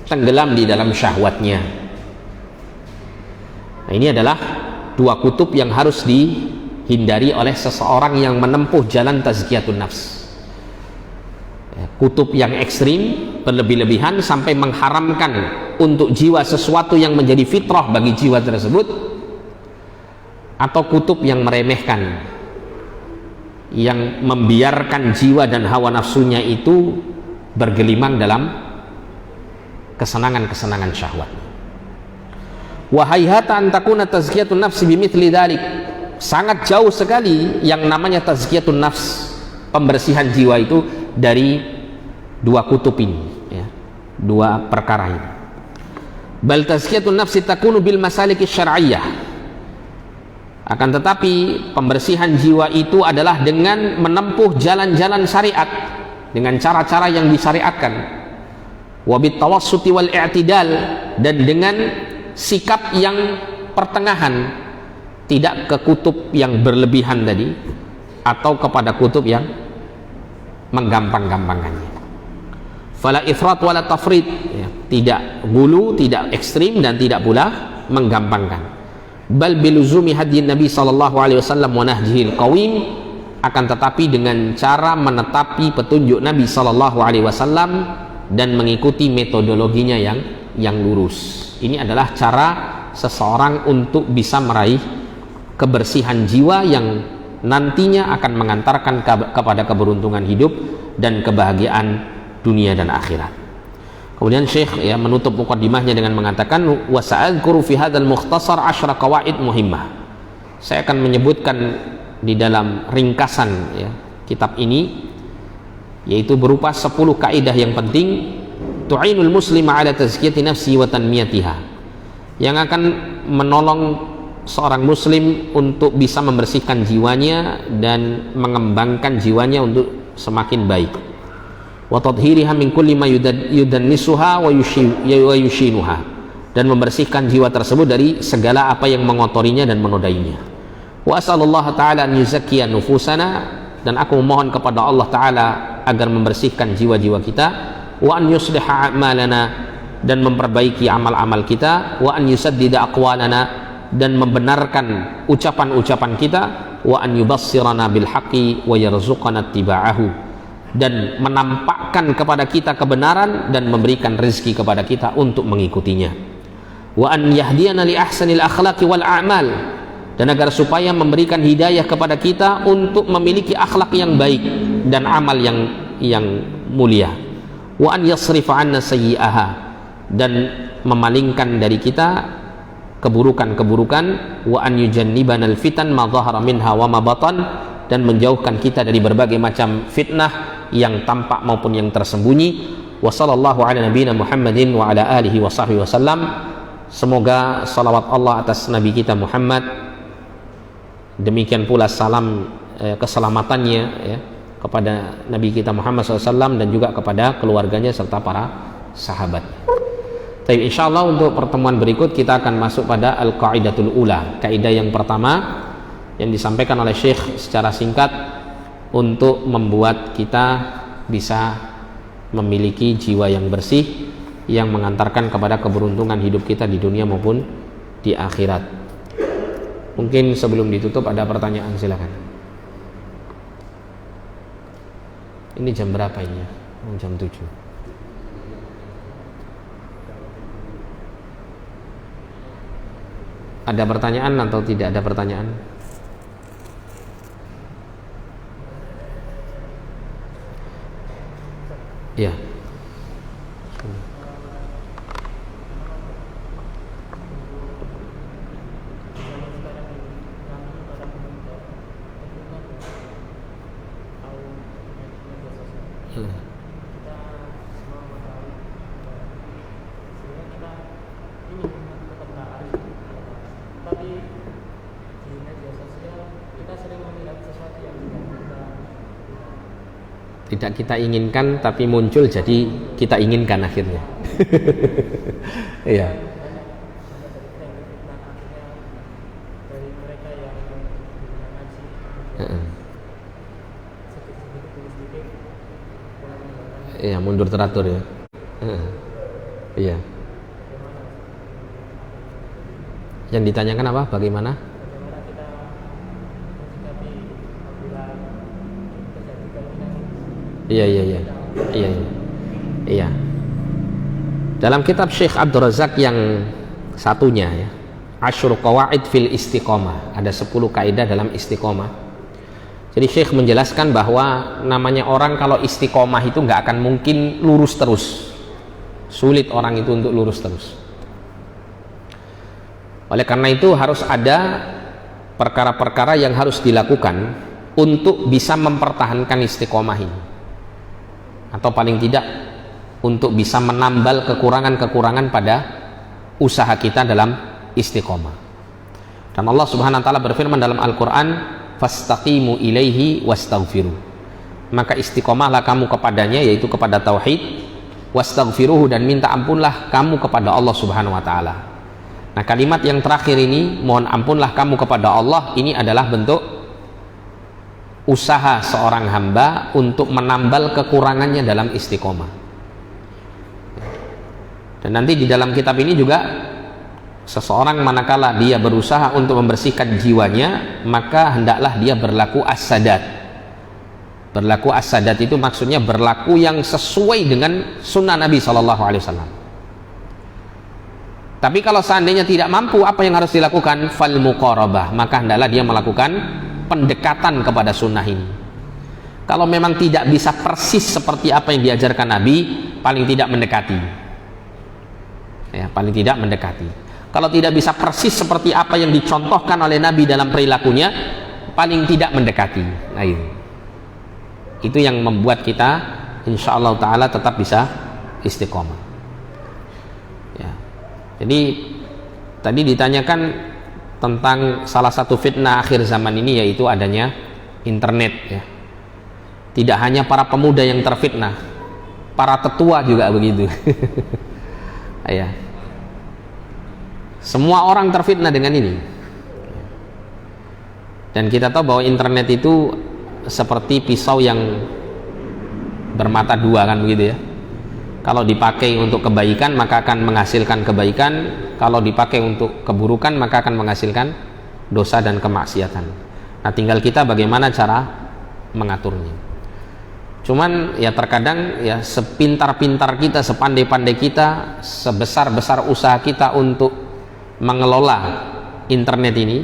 tenggelam di dalam syahwatnya. Nah, ini adalah 2 kutub yang harus dihindari oleh seseorang yang menempuh jalan tazkiyatun nafs. Kutub yang ekstrim, berlebih-lebihan sampai mengharamkan untuk jiwa sesuatu yang menjadi fitrah bagi jiwa tersebut, atau kutub yang meremehkan, yang membiarkan jiwa dan hawa nafsunya itu bergelimang dalam kesenangan-kesenangan syahwat. Wa hayhata an takuna tazkiyatun nafsi bimithli dzalik, sangat jauh sekali yang namanya tazkiyatun nafs, pembersihan jiwa itu dari 2 kutub ini ya, 2 perkara ini. Bal tazkiyatun nafsi takunu bil masaliki syar'iyyah, akan tetapi pembersihan jiwa itu adalah dengan menempuh jalan-jalan syariat, dengan cara-cara yang disyariatkan. Wa bit tawassuti wal i'tidal, dan dengan sikap yang pertengahan, tidak ke kutub yang berlebihan tadi atau kepada kutub yang menggampang-gampangkannya. Fala ifrat wala tafrid, ya, tidak gulu, tidak ekstrim, dan tidak pula menggampangkan. Bal biluzumi hadyin Nabi sallallahu alaihi wasallam wa nahjihil qawim, akan tetapi dengan cara menetapi petunjuk Nabi sallallahu alaihi wasallam dan mengikuti metodologinya yang lurus. Ini adalah cara seseorang untuk bisa meraih kebersihan jiwa yang nantinya akan mengantarkan kepada keberuntungan hidup dan kebahagiaan dunia dan akhirat. Kemudian Syekh ya menutup mukaddimahnya dengan mengatakan, wa sa'adhkuru fi hadzal mukhtasar 10 qawaid muhimmah. Saya akan menyebutkan di dalam ringkasan ya kitab ini, yaitu berupa 10 kaidah yang penting, tu'inul muslima ala tazkiyati nafsi wa tanmiyatiha, yang akan menolong seorang muslim untuk bisa membersihkan jiwanya dan mengembangkan jiwanya untuk semakin baik. wa tadhhiriha min kulli ma yudannisuha wa yushinuha, dan membersihkan jiwa tersebut dari segala apa yang mengotorinya dan menodainya. Wa as'alullah ta'ala an yuzakkiya nufusana, dan aku memohon kepada Allah Ta'ala agar membersihkan jiwa-jiwa kita, wa an yusliha a'malana, dan memperbaiki amal-amal kita, wa an yusaddida aqwalana, dan membenarkan ucapan-ucapan kita, wa an yubassirana bil haqqi wa yarzuqana ittiba'ahu, dan menampakkan kepada kita kebenaran dan memberikan rezeki kepada kita untuk mengikutinya. Wa an yahdiyana li ahsanil akhlaqi wal a'mal, dan agar supaya memberikan hidayah kepada kita untuk memiliki akhlak yang baik dan amal yang mulia. Wa an yasrifa 'anna sayyi'aha, dan memalingkan dari kita keburukan-keburukan. Wa an yujannibana al fitan ma dhahara minha wa ma batan, dan menjauhkan kita dari berbagai macam fitnah yang tampak maupun yang tersembunyi. Wa sallallahu ala nabiyina Muhammadin wa ala alihi wa sahbihi wasallam. Semoga salawat Allah atas Nabi kita Muhammad, demikian pula salam keselamatannya ya, kepada Nabi kita Muhammad SAW dan juga kepada keluarganya serta para sahabat. Tapi insyaallah untuk pertemuan berikut kita akan masuk pada al-qaidatul ula, kaidah yang pertama yang disampaikan oleh Syekh secara singkat untuk membuat kita bisa memiliki jiwa yang bersih yang mengantarkan kepada keberuntungan hidup kita di dunia maupun di akhirat. Mungkin sebelum ditutup ada pertanyaan, silakan. Ini jam berapa ini? Jam 7. Ada pertanyaan atau tidak ada pertanyaan? Ya. Tidak kita inginkan tapi muncul, jadi kita inginkan akhirnya. Iya. Iya, mundur teratur ya. Iya. Yang ditanyakan apa? Bagaimana? Iya. Dalam kitab Syekh Abdul Razak yang satunya ya, Asyru Qawaid fil Istiqomah, ada 10 kaidah dalam istiqomah. Jadi Syekh menjelaskan bahwa namanya orang kalau istiqomah itu nggak akan mungkin lurus terus. Sulit orang itu untuk lurus terus. Oleh karena itu harus ada perkara-perkara yang harus dilakukan untuk bisa mempertahankan istiqomah ini, atau paling tidak untuk bisa menambal kekurangan-kekurangan pada usaha kita dalam istiqomah. Dan Allah Subhanahu wa taala berfirman dalam Al-Qur'an, fastaqimu ilaihi wastaghfiru, maka istiqomahlah kamu kepadanya, yaitu kepada tauhid, wastaghfiruhu, dan minta ampunlah kamu kepada Allah Subhanahu wa taala. Nah, kalimat yang terakhir ini, mohon ampunlah kamu kepada Allah, ini adalah bentuk usaha seorang hamba untuk menambal kekurangannya dalam istiqomah. Dan nanti di dalam kitab ini juga, seseorang manakala dia berusaha untuk membersihkan jiwanya, maka hendaklah dia berlaku as-sadat. Berlaku as-sadat itu maksudnya berlaku yang sesuai dengan sunnah Nabi SAW. Tapi kalau seandainya tidak mampu, apa yang harus dilakukan? Fal muqarabah, maka hendaklah dia melakukan pendekatan kepada sunnah ini. Kalau memang tidak bisa persis seperti apa yang diajarkan Nabi, paling tidak mendekati. Ya, paling tidak mendekati. Kalau tidak bisa persis seperti apa yang dicontohkan oleh Nabi dalam perilakunya, paling tidak mendekati. Nah, itu yang membuat kita insyaallah taala tetap bisa istiqomah. Ya. Jadi tadi ditanyakan tentang salah satu fitnah akhir zaman ini, yaitu adanya internet ya. Tidak hanya para pemuda yang terfitnah, para tetua juga begitu. Ya. Semua orang terfitnah dengan ini. Dan kita tahu bahwa internet itu seperti pisau yang bermata dua, kan begitu ya. Kalau dipakai untuk kebaikan maka akan menghasilkan kebaikan, kalau dipakai untuk keburukan maka akan menghasilkan dosa dan kemaksiatan. Nah, tinggal kita bagaimana cara mengaturnya. Cuman ya terkadang ya sepintar-pintar kita, sepandai-pandai kita, sebesar-besar usaha kita untuk mengelola internet ini,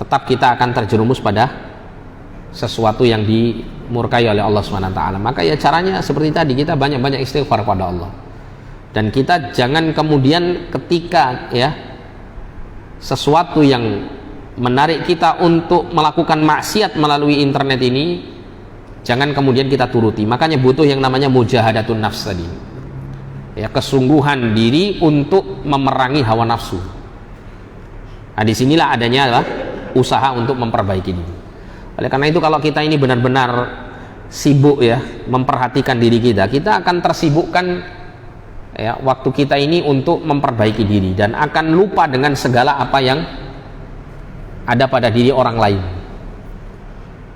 tetap kita akan terjerumus pada sesuatu yang dimurkai oleh Allah SWT. Maka ya caranya seperti tadi, kita banyak-banyak istighfar kepada Allah. Dan kita jangan kemudian ketika ya sesuatu yang menarik kita untuk melakukan maksiat melalui internet ini, jangan kemudian kita turuti. Makanya butuh yang namanya mujahadatun nafs tadi. Ya, kesungguhan diri untuk memerangi hawa nafsu. Nah, disinilah adanya adalah usaha untuk memperbaiki diri. Oleh karena itu kalau kita ini benar-benar sibuk ya memperhatikan diri kita, kita akan tersibukkan ya waktu kita ini untuk memperbaiki diri dan akan lupa dengan segala apa yang ada pada diri orang lain.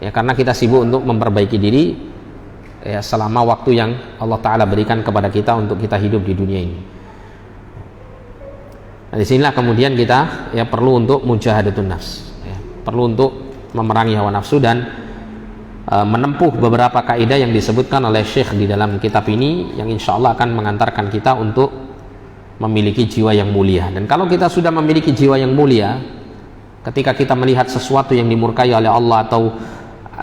Ya, karena kita sibuk untuk memperbaiki diri ya selama waktu yang Allah Ta'ala berikan kepada kita untuk kita hidup di dunia ini. Nah, disinilah kemudian kita ya perlu untuk mujahadatun nafs ya, perlu untuk memerangi hawa nafsu dan menempuh beberapa kaidah yang disebutkan oleh Syekh di dalam kitab ini, yang insya Allah akan mengantarkan kita untuk memiliki jiwa yang mulia. Dan kalau kita sudah memiliki jiwa yang mulia, ketika kita melihat sesuatu yang dimurkai oleh Allah atau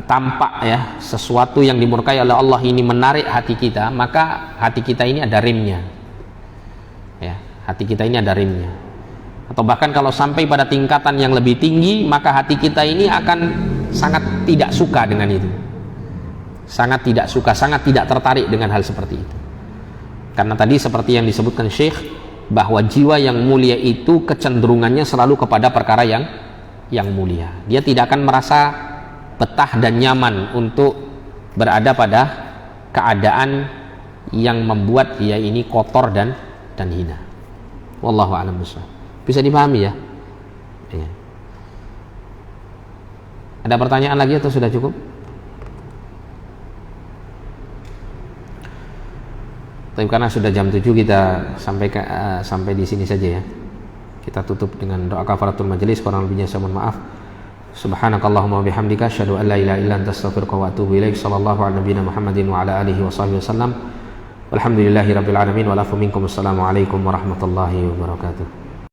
tampak ya sesuatu yang dimurkai oleh Allah ini menarik hati kita, maka hati kita ini ada rimnya ya, hati kita ini ada rimnya. Atau bahkan kalau sampai pada tingkatan yang lebih tinggi, maka hati kita ini akan sangat tidak suka dengan itu, sangat tidak suka, sangat tidak tertarik dengan hal seperti itu. Karena tadi seperti yang disebutkan Syekh, bahwa jiwa yang mulia itu kecenderungannya selalu kepada perkara yang mulia. Dia tidak akan merasa betah dan nyaman untuk berada pada keadaan yang membuat dia ini kotor dan hina. Wallahu a'lam bishawab. Bisa dipahami ya? Iya. Ada pertanyaan lagi atau sudah cukup? Tapi karena sudah jam 7 kita sampai di sini saja ya. Kita tutup dengan doa kafaratul majelis. Kurang lebihnya saya mohon maaf. Subhanakallahumma bihamdika asyhadu an la ilaha illa anta astaghfiruka wa atubu ilaik. Sallallahu ala nabiyyina Muhammadin wa ala alihi wa sahbihi wasallam. Walhamdulillahirabbil alamin wa lafu minkum. Assalamualaikum warahmatullahi wabarakatuh.